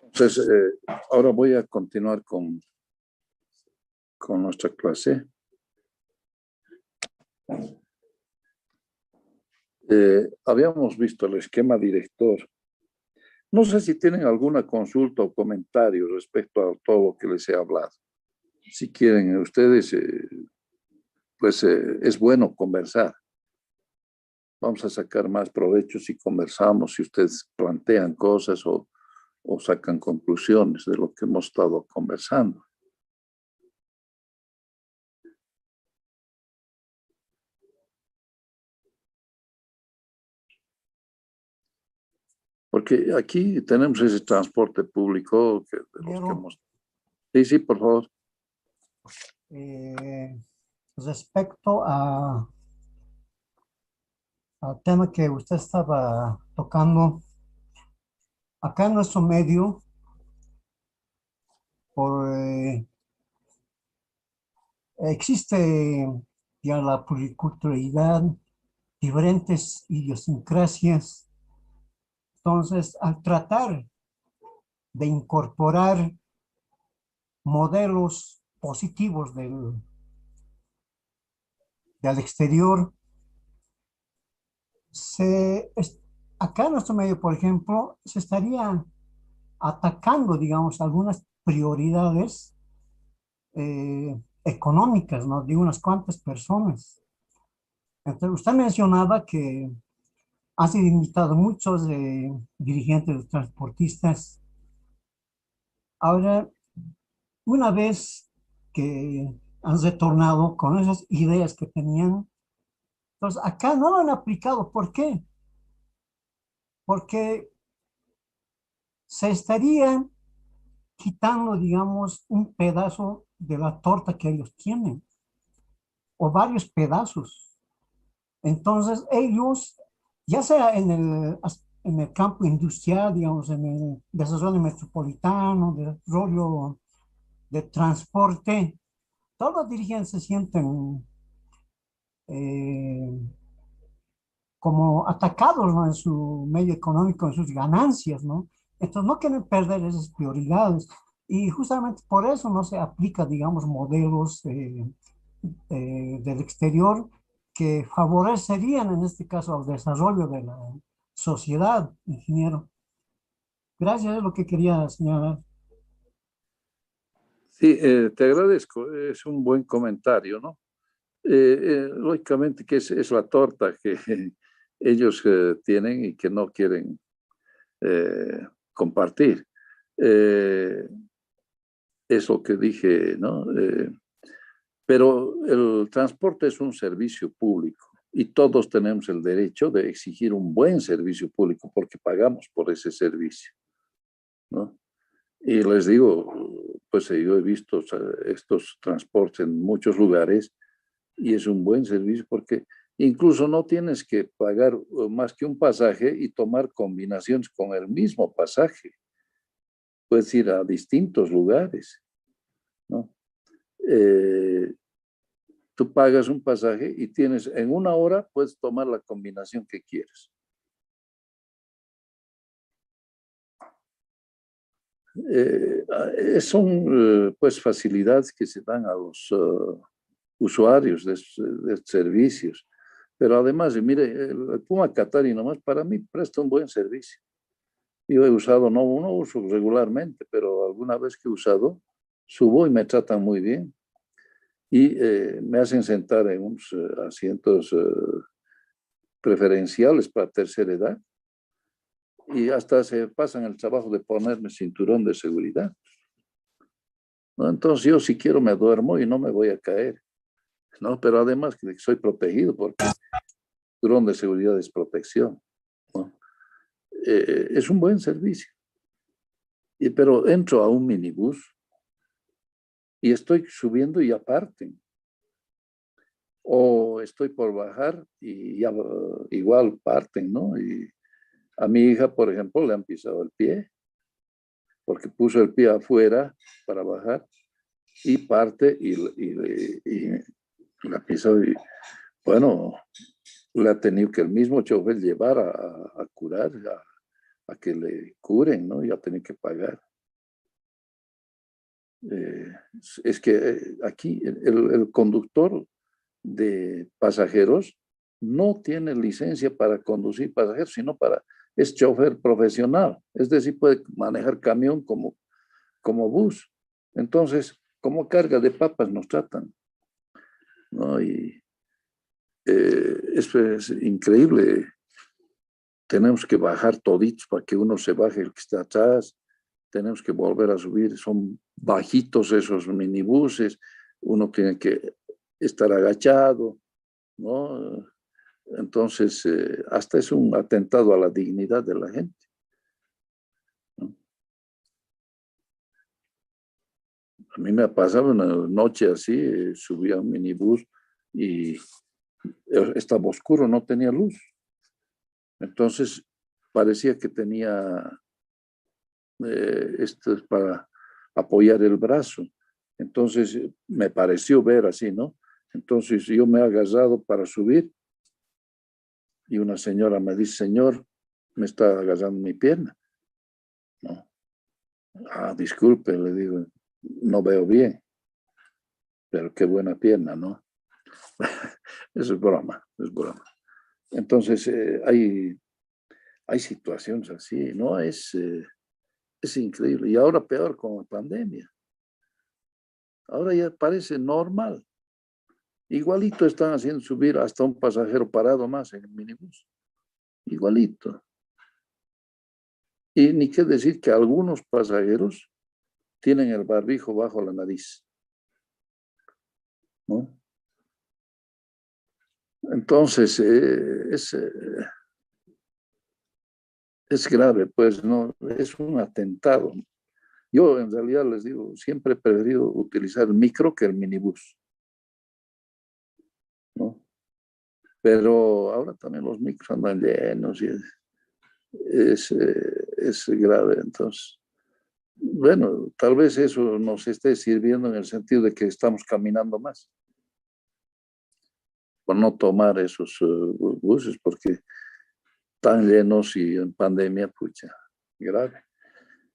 Entonces, ahora voy a continuar con nuestra clase. Habíamos visto el esquema director. No sé si tienen alguna consulta o comentario respecto a todo lo que les he hablado. Si quieren ustedes, pues es bueno conversar. Vamos a sacar más provecho si conversamos, si ustedes plantean cosas o sacan conclusiones de lo que hemos estado conversando. Porque aquí tenemos ese transporte público de los que hemos... Sí, por favor. respecto al tema que usted estaba tocando, acá en nuestro medio, existe ya la pluriculturalidad, diferentes idiosincrasias. Entonces, al tratar de incorporar modelos positivos del exterior, acá en nuestro medio, por ejemplo, se estaría atacando, digamos, algunas prioridades económicas, ¿no? De unas cuantas personas. Entonces, usted mencionaba que han sido invitados muchos dirigentes transportistas. Ahora, una vez que han retornado con esas ideas que tenían, entonces acá no lo han aplicado. ¿Por qué? Porque se estarían quitando, digamos, un pedazo de la torta que ellos tienen, o varios pedazos. Entonces ellos, ya sea en el campo industrial, digamos, en el desarrollo metropolitano, desarrollo de transporte, todos los dirigentes se sienten eh, como atacados, ¿no? En su medio económico, en sus ganancias, ¿no? Entonces no quieren perder esas prioridades y justamente por eso no se aplica, digamos, modelos del exterior que favorecerían en este caso al desarrollo de la sociedad, ingeniero. Gracias, es lo que quería señalar. Sí, te agradezco. Es un buen comentario, ¿no? Lógicamente que es la torta que ellos tienen y que no quieren compartir. Es lo que dije, ¿no? Pero el transporte es un servicio público y todos tenemos el derecho de exigir un buen servicio público porque pagamos por ese servicio, ¿no? Y les digo, pues yo he visto estos transportes en muchos lugares y es un buen servicio porque incluso no tienes que pagar más que un pasaje y tomar combinaciones con el mismo pasaje. Puedes ir a distintos lugares, ¿no? Tú pagas un pasaje y tienes en una hora puedes tomar la combinación que quieres. Son pues facilidades que se dan a los usuarios de servicios. Pero además, mire, el Puma Qatari nomás para mí presta un buen servicio. Yo he usado, no uso regularmente, pero alguna vez que he usado, subo y me tratan muy bien. Y me hacen sentar en unos asientos preferenciales para tercera edad. Y hasta se pasan el trabajo de ponerme cinturón de seguridad, ¿no? Entonces yo si quiero me duermo y no me voy a caer, ¿no? Pero además que soy protegido porque el cinturón de seguridad es protección, ¿no? Es un buen servicio. Pero entro a un minibús y estoy subiendo y ya parten. O estoy por bajar y ya igual parten, ¿no? Y a mi hija, por ejemplo, le han pisado el pie porque puso el pie afuera para bajar y parte y la pisó y bueno, le ha tenido que el mismo chofer llevar a curar, a que le curen, ¿no? Y ha tenido que pagar. Es que aquí el conductor de pasajeros no tiene licencia para conducir pasajeros, sino es chofer profesional, es decir, puede manejar camión como bus. Entonces, como carga de papas nos tratan, ¿no? Y eso es increíble. Tenemos que bajar toditos para que uno se baje el que está atrás. Tenemos que volver a subir. Son bajitos esos minibuses. Uno tiene que estar agachado, ¿no? Entonces, hasta es un atentado a la dignidad de la gente, ¿no? A mí me ha pasado una noche así, subí a un minibús y estaba oscuro, no tenía luz. Entonces parecía que tenía esto es para apoyar el brazo. Entonces me pareció ver así, ¿no? Entonces yo me he agarrado para subir y una señora me dice, señor, me está agarrando mi pierna. No. Ah, disculpe, le digo, no veo bien, pero qué buena pierna, ¿no? Eso es broma, es broma. Entonces hay situaciones así, ¿no? Es increíble. Y ahora peor con la pandemia. Ahora ya parece normal. Igualito están haciendo subir hasta un pasajero parado más en el minibús. Igualito. Y ni qué decir que algunos pasajeros tienen el barbijo bajo la nariz, ¿no? Entonces, es grave, pues, ¿no? Es un atentado. Yo, en realidad, les digo, siempre he preferido utilizar el micro que el minibús, ¿no? Pero ahora también los micros andan llenos y es grave. Entonces, bueno, tal vez eso nos esté sirviendo en el sentido de que estamos caminando más, por no tomar esos buses, porque tan llenos y en pandemia, pucha, grave.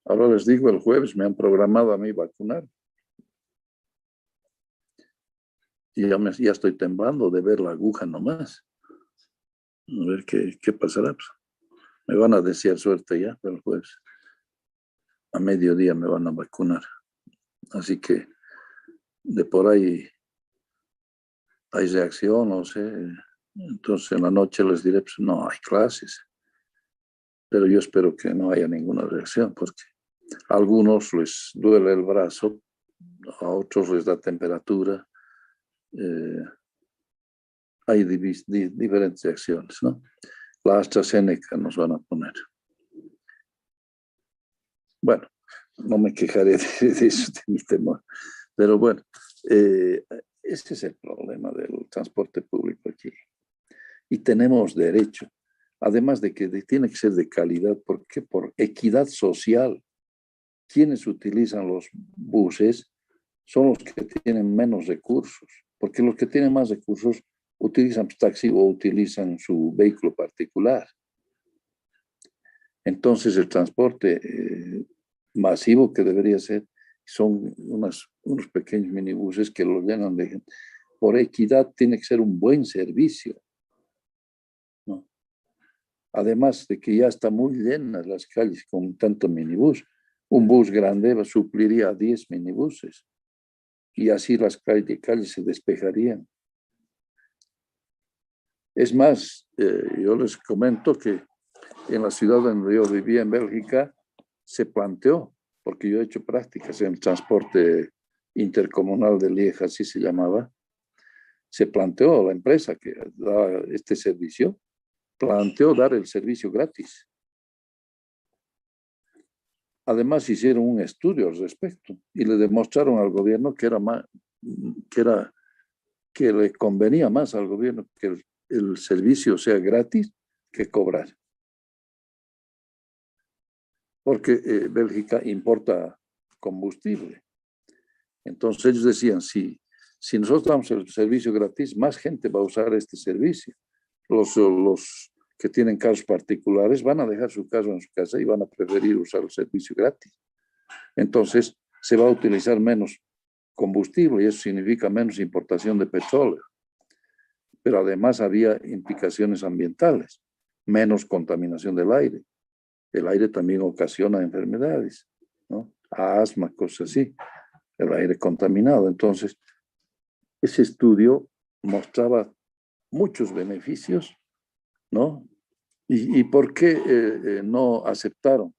Ahora les digo, el jueves me han programado a mí vacunar. Y ya estoy temblando de ver la aguja nomás. A ver qué pasará. Pues, me van a desear suerte ya, pero el jueves a mediodía me van a vacunar. Así que de por ahí hay reacción, no sé. Entonces en la noche les diré, pues no hay clases. Pero yo espero que no haya ninguna reacción, porque a algunos les duele el brazo, a otros les da temperatura. Hay diferentes reacciones, ¿no? La AstraZeneca nos van a poner. Bueno, no me quejaré de eso, de mi temor. Pero bueno, ese es el problema del transporte público aquí. Y tenemos derecho, además de que tiene que ser de calidad, porque por equidad social, quienes utilizan los buses son los que tienen menos recursos, porque los que tienen más recursos utilizan taxi o utilizan su vehículo particular. Entonces el transporte masivo que debería ser son unos pequeños minibuses que los llenan de gente. Por equidad tiene que ser un buen servicio, ¿no? Además de que ya están muy llenas las calles con tanto minibús. Un bus grande supliría a 10 minibuses y así las calles se despejarían. Es más, yo les comento que en la ciudad donde yo vivía en Bélgica se planteó, porque yo he hecho prácticas en el transporte intercomunal de Lieja, así se llamaba, se planteó la empresa que da este servicio, planteó dar el servicio gratis. Además hicieron un estudio al respecto y le demostraron al gobierno que le convenía más al gobierno que el servicio sea gratis que cobrar. Porque Bélgica importa combustible. Entonces ellos decían, si nosotros damos el servicio gratis, más gente va a usar este servicio. Los que tienen carros particulares van a dejar su carro en su casa y van a preferir usar el servicio gratis. Entonces se va a utilizar menos combustible y eso significa menos importación de petróleo. Pero además había implicaciones ambientales, menos contaminación del aire. El aire también ocasiona enfermedades, ¿no? Asma, cosas así, el aire contaminado. Entonces, ese estudio mostraba muchos beneficios, ¿no? ¿Y por qué no aceptaron?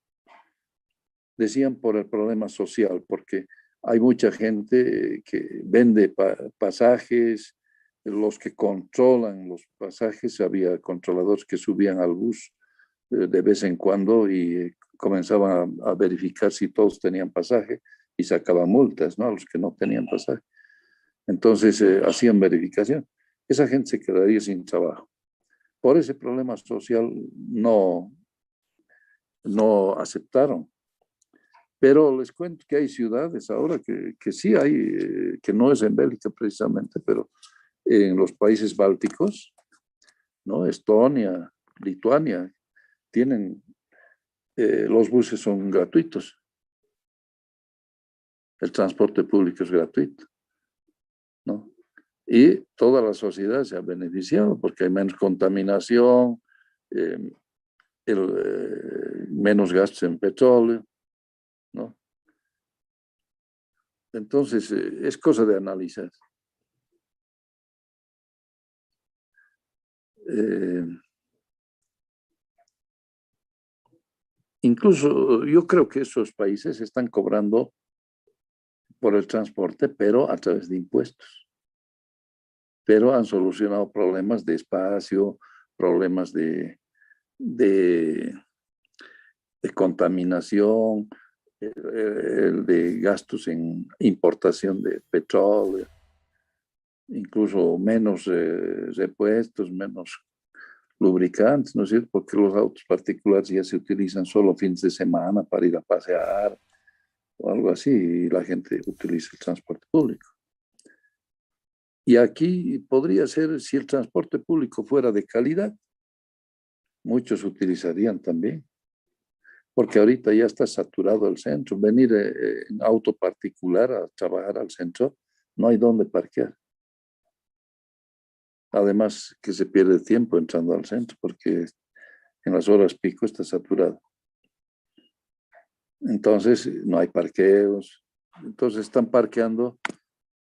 Decían por el problema social, porque hay mucha gente que vende pasajes, los que controlan los pasajes, había controladores que subían al bus de vez en cuando y comenzaban a verificar si todos tenían pasaje y sacaban multas, ¿no? A los que no tenían pasaje. Entonces hacían verificación. esa gente se quedaría sin trabajo. Por ese problema social no aceptaron. Pero les cuento que hay ciudades ahora que sí hay, que no es en Bélgica precisamente, pero en los países bálticos, ¿no? Estonia, Lituania, tienen, los buses son gratuitos. El transporte público es gratuito, ¿no? Y toda la sociedad se ha beneficiado porque hay menos contaminación, menos gastos en petróleo, ¿no? Entonces, es cosa de analizar. Incluso yo creo que esos países están cobrando por el transporte, pero a través de impuestos. Pero han solucionado problemas de espacio, problemas de contaminación, de gastos en importación de petróleo, incluso menos repuestos, menos lubricantes, ¿no es cierto? Porque los autos particulares ya se utilizan solo fines de semana para ir a pasear o algo así, y la gente utiliza el transporte público. Y aquí podría ser, si el transporte público fuera de calidad, muchos utilizarían también, porque ahorita ya está saturado el centro. Venir en auto particular a trabajar al centro, no hay dónde parquear. Además que se pierde tiempo entrando al centro, porque en las horas pico está saturado. Entonces no hay parqueos, entonces están parqueando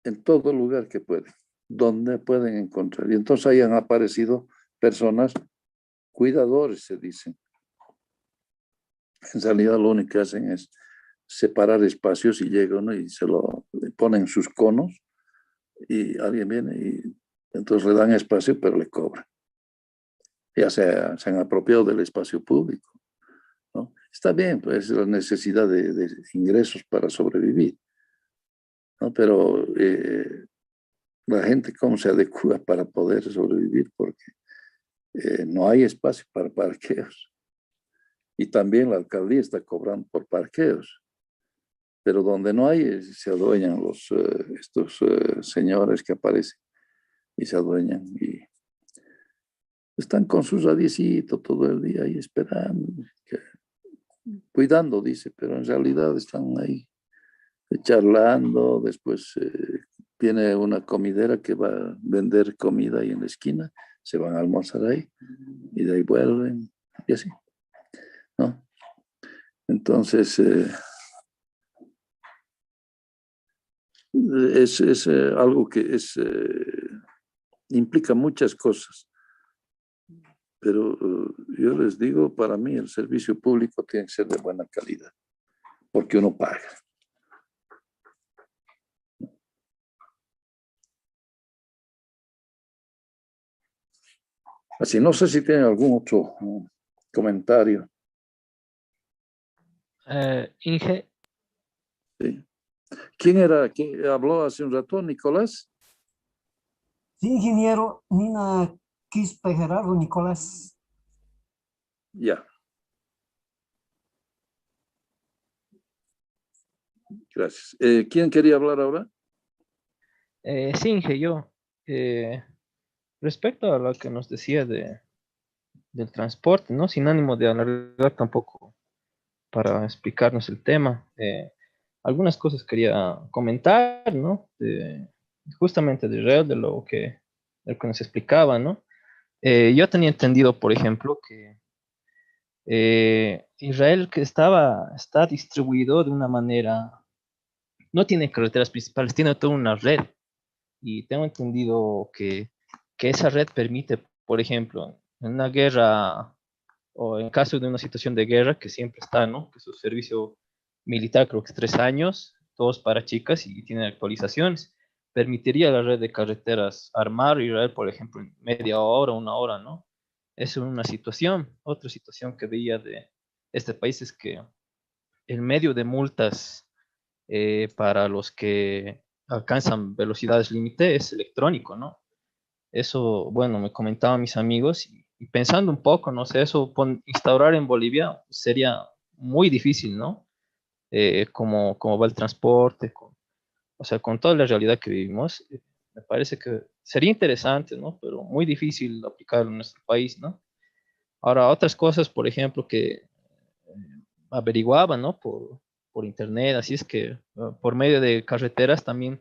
en todo lugar que pueden, donde pueden encontrar. Y entonces ahí han aparecido personas, cuidadores se dicen. En realidad lo único que hacen es separar espacios y llegan, ¿no? Y le ponen sus conos y alguien viene y entonces le dan espacio pero le cobran. Ya se han apropiado del espacio público, ¿no? Está bien, pues es la necesidad de ingresos para sobrevivir, ¿no? Pero la gente cómo se adecua para poder sobrevivir, porque no hay espacio para parqueos. Y también la alcaldía está cobrando por parqueos. Pero donde no hay, se adueñan estos señores que aparecen y se adueñan. Y están con sus radiecitos todo el día ahí esperando, cuidando, dice, pero en realidad están ahí charlando. Después viene una comidera que va a vender comida ahí en la esquina, se van a almorzar ahí y de ahí vuelven y así, ¿no? Entonces, es algo que implica muchas cosas, pero yo les digo, para mí el servicio público tiene que ser de buena calidad, porque uno paga. Así, no sé si tienen algún otro comentario. Inge, Sí. ¿Quién era que habló hace un rato? ¿Nicolás? Sí, ingeniero Nina Quispe Gerardo Nicolás. Ya. Gracias. ¿Quién quería hablar ahora? sí, Inge, yo. Respecto a lo que nos decía del transporte, ¿no? Sin ánimo de alargar tampoco para explicarnos el tema. Algunas cosas quería comentar, ¿no? Justamente de Israel, de lo que nos explicaba, ¿no? Yo tenía entendido, por ejemplo, que Israel que está distribuido de una manera, no tiene carreteras principales, tiene toda una red. Y tengo entendido que esa red permite, por ejemplo, en una guerra o en caso de una situación de guerra, que siempre está, ¿no? Que su servicio militar creo que es 3 años, todos para chicas y tienen actualizaciones. Permitiría la red de carreteras armar Israel, por ejemplo, en media hora, 1 hora, ¿no? Es una situación. Otra situación que veía de este país es que el medio de multas para los que alcanzan velocidades límite es electrónico, ¿no? Eso, bueno, me comentaban mis amigos y pensando un poco, no sé, eso instaurar en Bolivia sería muy difícil, ¿no? Cómo va el transporte, o sea, con toda la realidad que vivimos, me parece que sería interesante, ¿no? Pero muy difícil aplicarlo en nuestro país, ¿no? Ahora, otras cosas, por ejemplo, que averiguaba, ¿no? Por internet, así es que por medio de carreteras también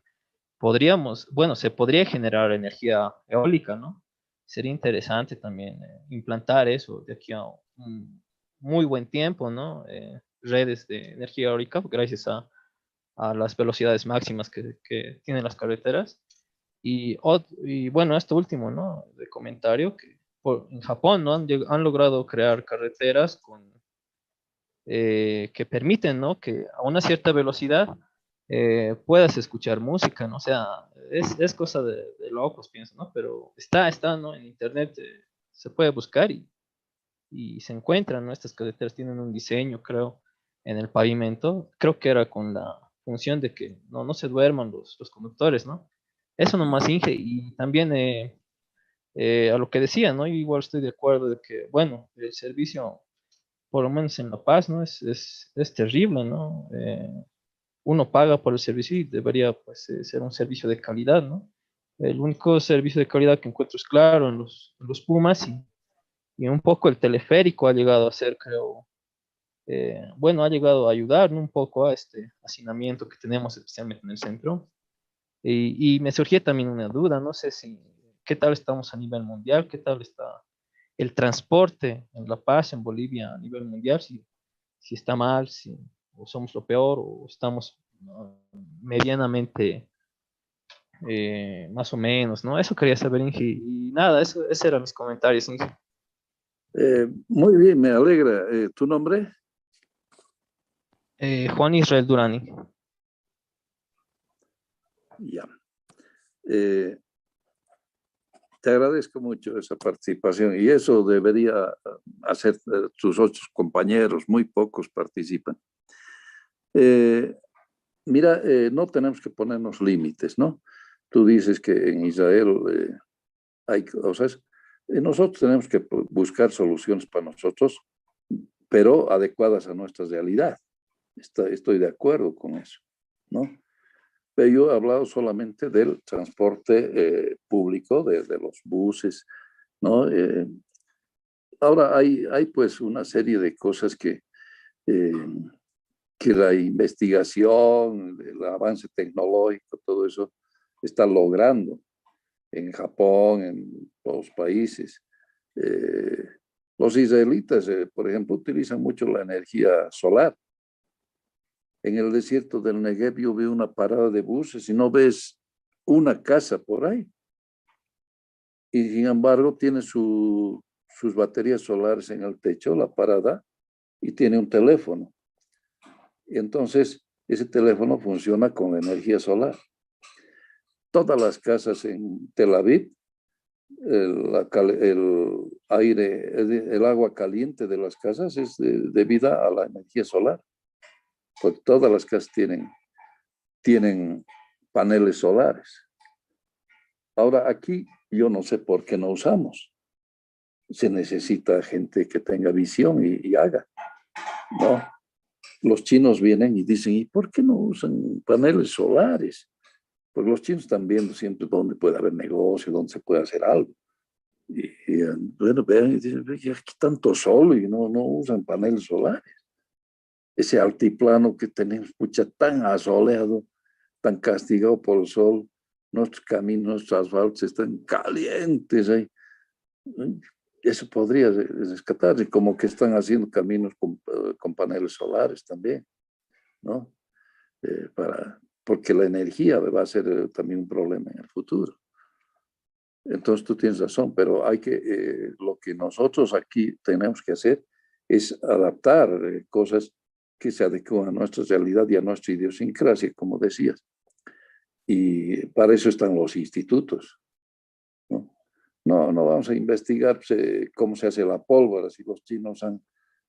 podríamos, bueno, se podría generar energía eólica, ¿no? Sería interesante también implantar eso de aquí a un muy buen tiempo, ¿no? Redes de energía eólica, gracias a las velocidades máximas que tienen las carreteras. Y bueno, esto último, ¿no? De comentario, que en Japón, ¿no? Han logrado crear carreteras que permiten, ¿no? Que a una cierta velocidad puedas escuchar música, ¿no? O sea, es cosa de locos, pienso, ¿no? Pero está, ¿no? En internet se puede buscar y se encuentran, ¿no? Estas carreteras tienen un diseño, creo, en el pavimento. Creo que era con la función de que no se duerman los conductores, ¿no? Eso nomás, Inge. Y también a lo que decía, ¿no? Yo igual estoy de acuerdo de que, bueno, el servicio, por lo menos en La Paz, ¿no? Es terrible, ¿no? Uno paga por el servicio y debería, pues, ser un servicio de calidad, ¿no? El único servicio de calidad que encuentro es, claro, en los Pumas y un poco el teleférico ha llegado a ser, creo, bueno, ha llegado a ayudar, ¿no? Un poco a este hacinamiento que tenemos, especialmente en el centro. Y me surgía también una duda, no sé si, ¿qué tal estamos a nivel mundial? ¿Qué tal está el transporte en La Paz, en Bolivia, a nivel mundial? Si está mal, si o somos lo peor, o estamos medianamente más o menos, ¿no? Eso quería saber, Inge. Y nada, esos eran mis comentarios, Inge. Muy bien, me alegra. ¿Tu nombre? Juan Israel Durani. Ya. Eh, Te agradezco mucho esa participación y eso debería hacer tus otros compañeros, muy pocos participan. Mira, no tenemos que ponernos límites, ¿no? Tú dices que en Israel hay cosas, nosotros tenemos que buscar soluciones para nosotros, pero adecuadas a nuestra realidad. Estoy de acuerdo con eso, ¿no? Pero yo he hablado solamente del transporte público, de los buses, ¿no? Ahora hay pues una serie de cosas eh, que la investigación, el avance tecnológico, todo eso está logrando en Japón, en los países. Eh, los israelitas, por ejemplo, utilizan mucho la energía solar. En el desierto del Negev yo veo una parada de buses y no ves una casa por ahí. Y sin embargo tiene sus baterías solares en el techo, la parada, y tiene un teléfono. Y entonces ese teléfono funciona con la energía solar. Todas las casas en Tel Aviv, el aire, el agua caliente de las casas es debida a la energía solar. Porque todas las casas tienen paneles solares. Ahora aquí yo no sé por qué no usamos. Se necesita gente que tenga visión y haga. No, los chinos vienen y dicen, ¿y por qué no usan paneles solares? Porque los chinos están viendo siempre dónde puede haber negocio, dónde se puede hacer algo. Y bueno, vean y dicen, aquí tanto sol y no usan paneles solares. Ese altiplano que tenemos, pucha, tan asoleado, tan castigado por el sol, nuestros caminos, nuestros asfaltos están calientes ahí. Eso podría rescatarse, como que están haciendo caminos con paneles solares también, ¿no? Porque la energía va a ser también un problema en el futuro. Entonces tú tienes razón, pero lo que nosotros aquí tenemos que hacer es adaptar cosas que se adecuan a nuestra realidad y a nuestra idiosincrasia, como decías. Y para eso están los institutos, ¿no? No vamos a investigar cómo se hace la pólvora, si los chinos han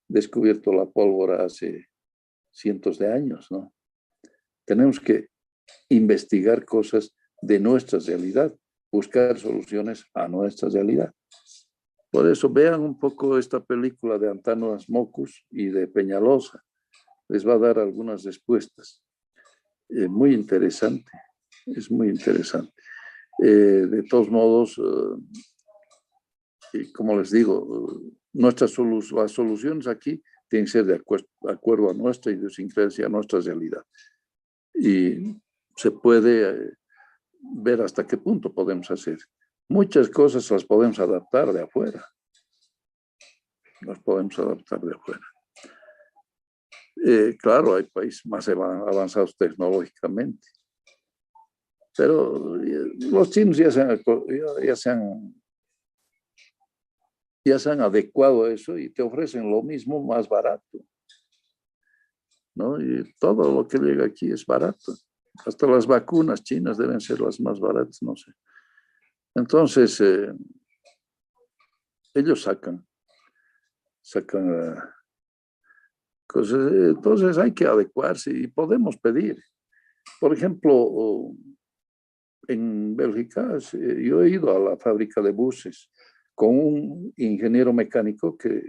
descubierto la pólvora hace cientos de años, ¿no? Tenemos que investigar cosas de nuestra realidad buscar soluciones a nuestra realidad. Por eso vean un poco esta película de Antano Asmocus y de Peñalosa. Les va a dar algunas respuestas. Muy interesante, es muy interesante. De todos modos, y como les digo, las soluciones aquí tienen que ser de acuerdo a nuestra idiosincrasia, a nuestra realidad. Y se puede ver hasta qué punto podemos hacer. Muchas cosas las podemos adaptar de afuera. Las podemos adaptar de afuera. Claro, hay países más avanzados tecnológicamente. Pero los chinos ya se han adecuado a eso y te ofrecen lo mismo más barato, ¿no? Y todo lo que llega aquí es barato. Hasta las vacunas chinas deben ser las más baratas, no sé. Entonces, ellos sacan cosas. Entonces hay que adecuarse y podemos pedir. Por ejemplo, en Bélgica, yo he ido a la fábrica de buses con un ingeniero mecánico que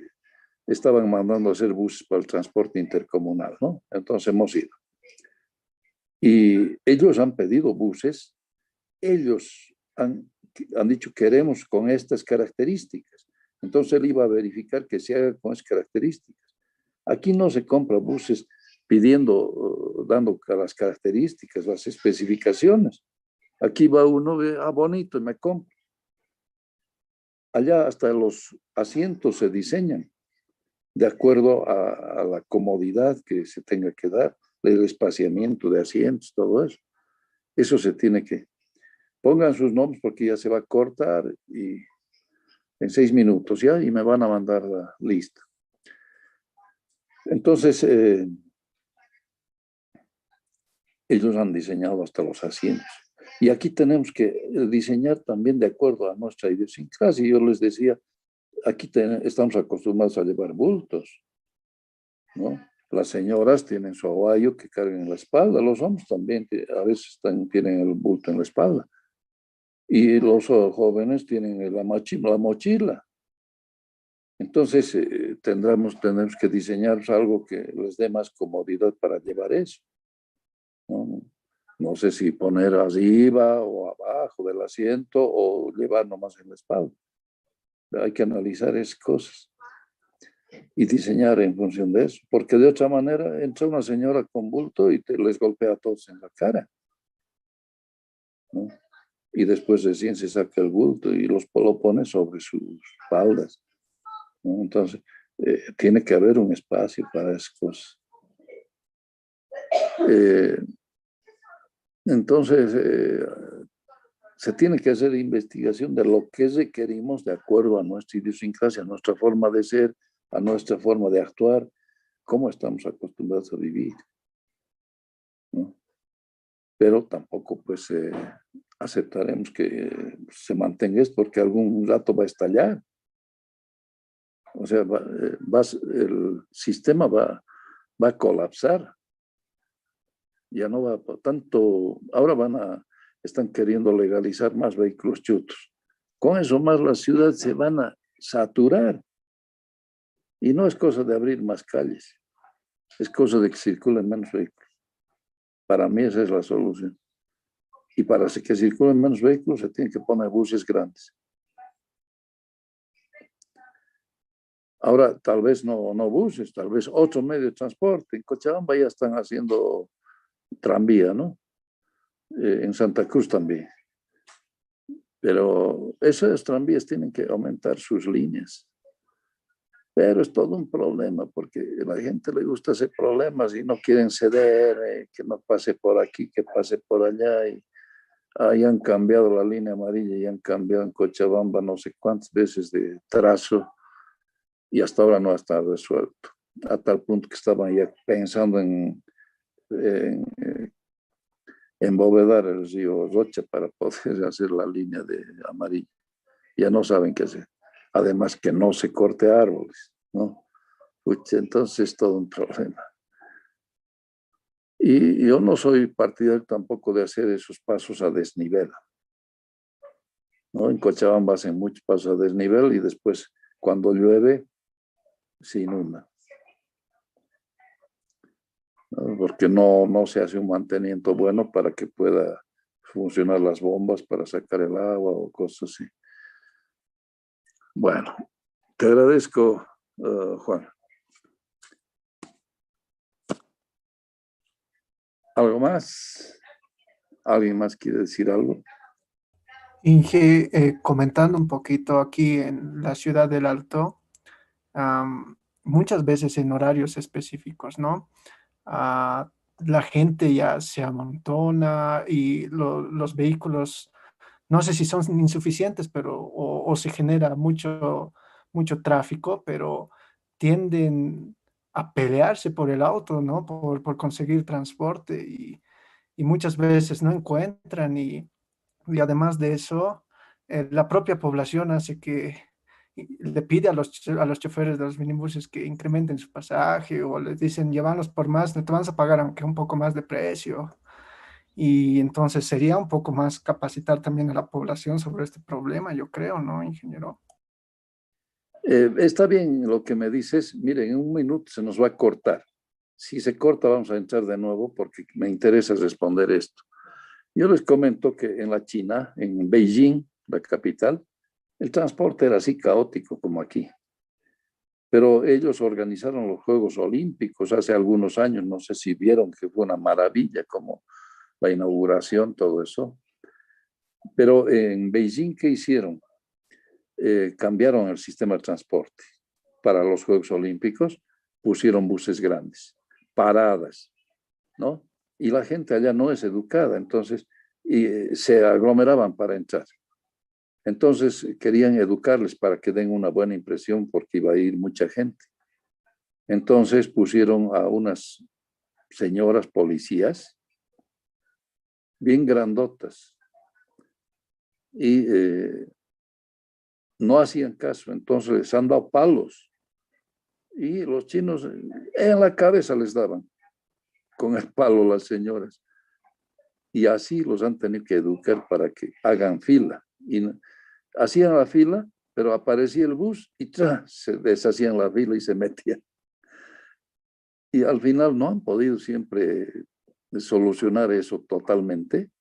estaban mandando a hacer buses para el transporte intercomunal, ¿no? Entonces hemos ido. Y ellos han pedido buses, ellos han dicho queremos con estas características. Entonces él iba a verificar que se haga con esas características. Aquí no se compra buses pidiendo, dando las características, las especificaciones. Aquí va uno, ve, bonito, y me compro. Allá hasta los asientos se diseñan de acuerdo a la comodidad que se tenga que dar, el espaciamiento de asientos, todo eso. Eso se tiene que... Pongan sus nombres porque ya se va a cortar y en 6 minutos ya y me van a mandar la lista. Entonces, ellos han diseñado hasta los asientos. Y aquí tenemos que diseñar también de acuerdo a nuestra idiosincrasia. Yo les decía, aquí estamos acostumbrados a llevar bultos, ¿no? Las señoras tienen su aguayo que cargan en la espalda, los hombres también a veces tienen el bulto en la espalda. Y los jóvenes tienen la mochila. Entonces tenemos que diseñar algo que les dé más comodidad para llevar eso, ¿no? No sé si poner arriba o abajo del asiento o llevar nomás en la espalda. Hay que analizar esas cosas y diseñar en función de eso, porque de otra manera entra una señora con bulto y les golpea a todos en la cara, ¿no? Y después recién se saca el bulto y lo pone sobre sus espaldas, ¿no? Entonces, tiene que haber un espacio para esas cosas. Entonces, se tiene que hacer investigación de lo que requerimos de acuerdo a nuestra idiosincrasia, a nuestra forma de ser, a nuestra forma de actuar, cómo estamos acostumbrados a vivir, ¿no? Pero tampoco, pues, aceptaremos que se mantenga esto porque algún rato va a estallar. O sea, el sistema va a colapsar. Ya no va tanto, ahora están queriendo legalizar más vehículos chutos. Con eso más las ciudades se van a saturar. Y no es cosa de abrir más calles, es cosa de que circulen menos vehículos. Para mí esa es la solución. Y para que circulen menos vehículos se tienen que poner buses grandes. Ahora, tal vez no buses, tal vez otro medio de transporte. En Cochabamba ya están haciendo tranvía, ¿no? En Santa Cruz también. Pero esos tranvías tienen que aumentar sus líneas. Pero es todo un problema porque a la gente le gusta hacer problemas y no quieren ceder, que no pase por aquí, que pase por allá. Y ahí han cambiado la línea amarilla y han cambiado en Cochabamba no sé cuántas veces de trazo y hasta ahora no está resuelto. A tal punto que estaban ya pensando en embovedar el río Rocha para poder hacer la línea de amarilla. Ya no saben qué hacer. Además que no se corte árboles, ¿no? Entonces es todo un problema. Y yo no soy partidario tampoco de hacer esos pasos a desnivel. ¿no? En Cochabamba hacen mucho paso a desnivel y después cuando llueve se inunda, ¿no? Porque no se hace un mantenimiento bueno para que pueda funcionar las bombas para sacar el agua o cosas así. Bueno, te agradezco, Juan. ¿Algo más? ¿Alguien más quiere decir algo? Inge, comentando un poquito aquí en la ciudad del Alto, muchas veces en horarios específicos, ¿no? La gente ya se amontona y los vehículos, no sé si son insuficientes, pero o se genera mucho tráfico, pero tienden a pelearse por el auto, ¿no? Por conseguir transporte y muchas veces no encuentran y además de eso, la propia población hace que le pide a los choferes de los minibuses que incrementen su pasaje o les dicen, llévanos por más, no te vamos a pagar aunque un poco más de precio. Y entonces sería un poco más capacitar también a la población sobre este problema, yo creo, ¿no, ingeniero? Está bien lo que me dices. Miren, en un minuto se nos va a cortar. Si se corta, vamos a entrar de nuevo porque me interesa responder esto. Yo les comento que en la China, en Beijing, la capital, el transporte era así caótico como aquí. Pero ellos organizaron los Juegos Olímpicos hace algunos años. No sé si vieron que fue una maravilla como la inauguración, todo eso. Pero en Beijing, ¿qué hicieron? Cambiaron el sistema de transporte. Para los Juegos Olímpicos pusieron buses grandes, paradas, ¿no? Y la gente allá no es educada, entonces se aglomeraban para entrar. Entonces querían educarles para que den una buena impresión porque iba a ir mucha gente. Entonces pusieron a unas señoras policías bien grandotas y no hacían caso, entonces les han dado palos y los chinos en la cabeza les daban con el palo las señoras y así los han tenido que educar para que hagan fila y hacían la fila, pero aparecía el bus y se deshacían la fila y se metían y al final no han podido siempre solucionar eso totalmente,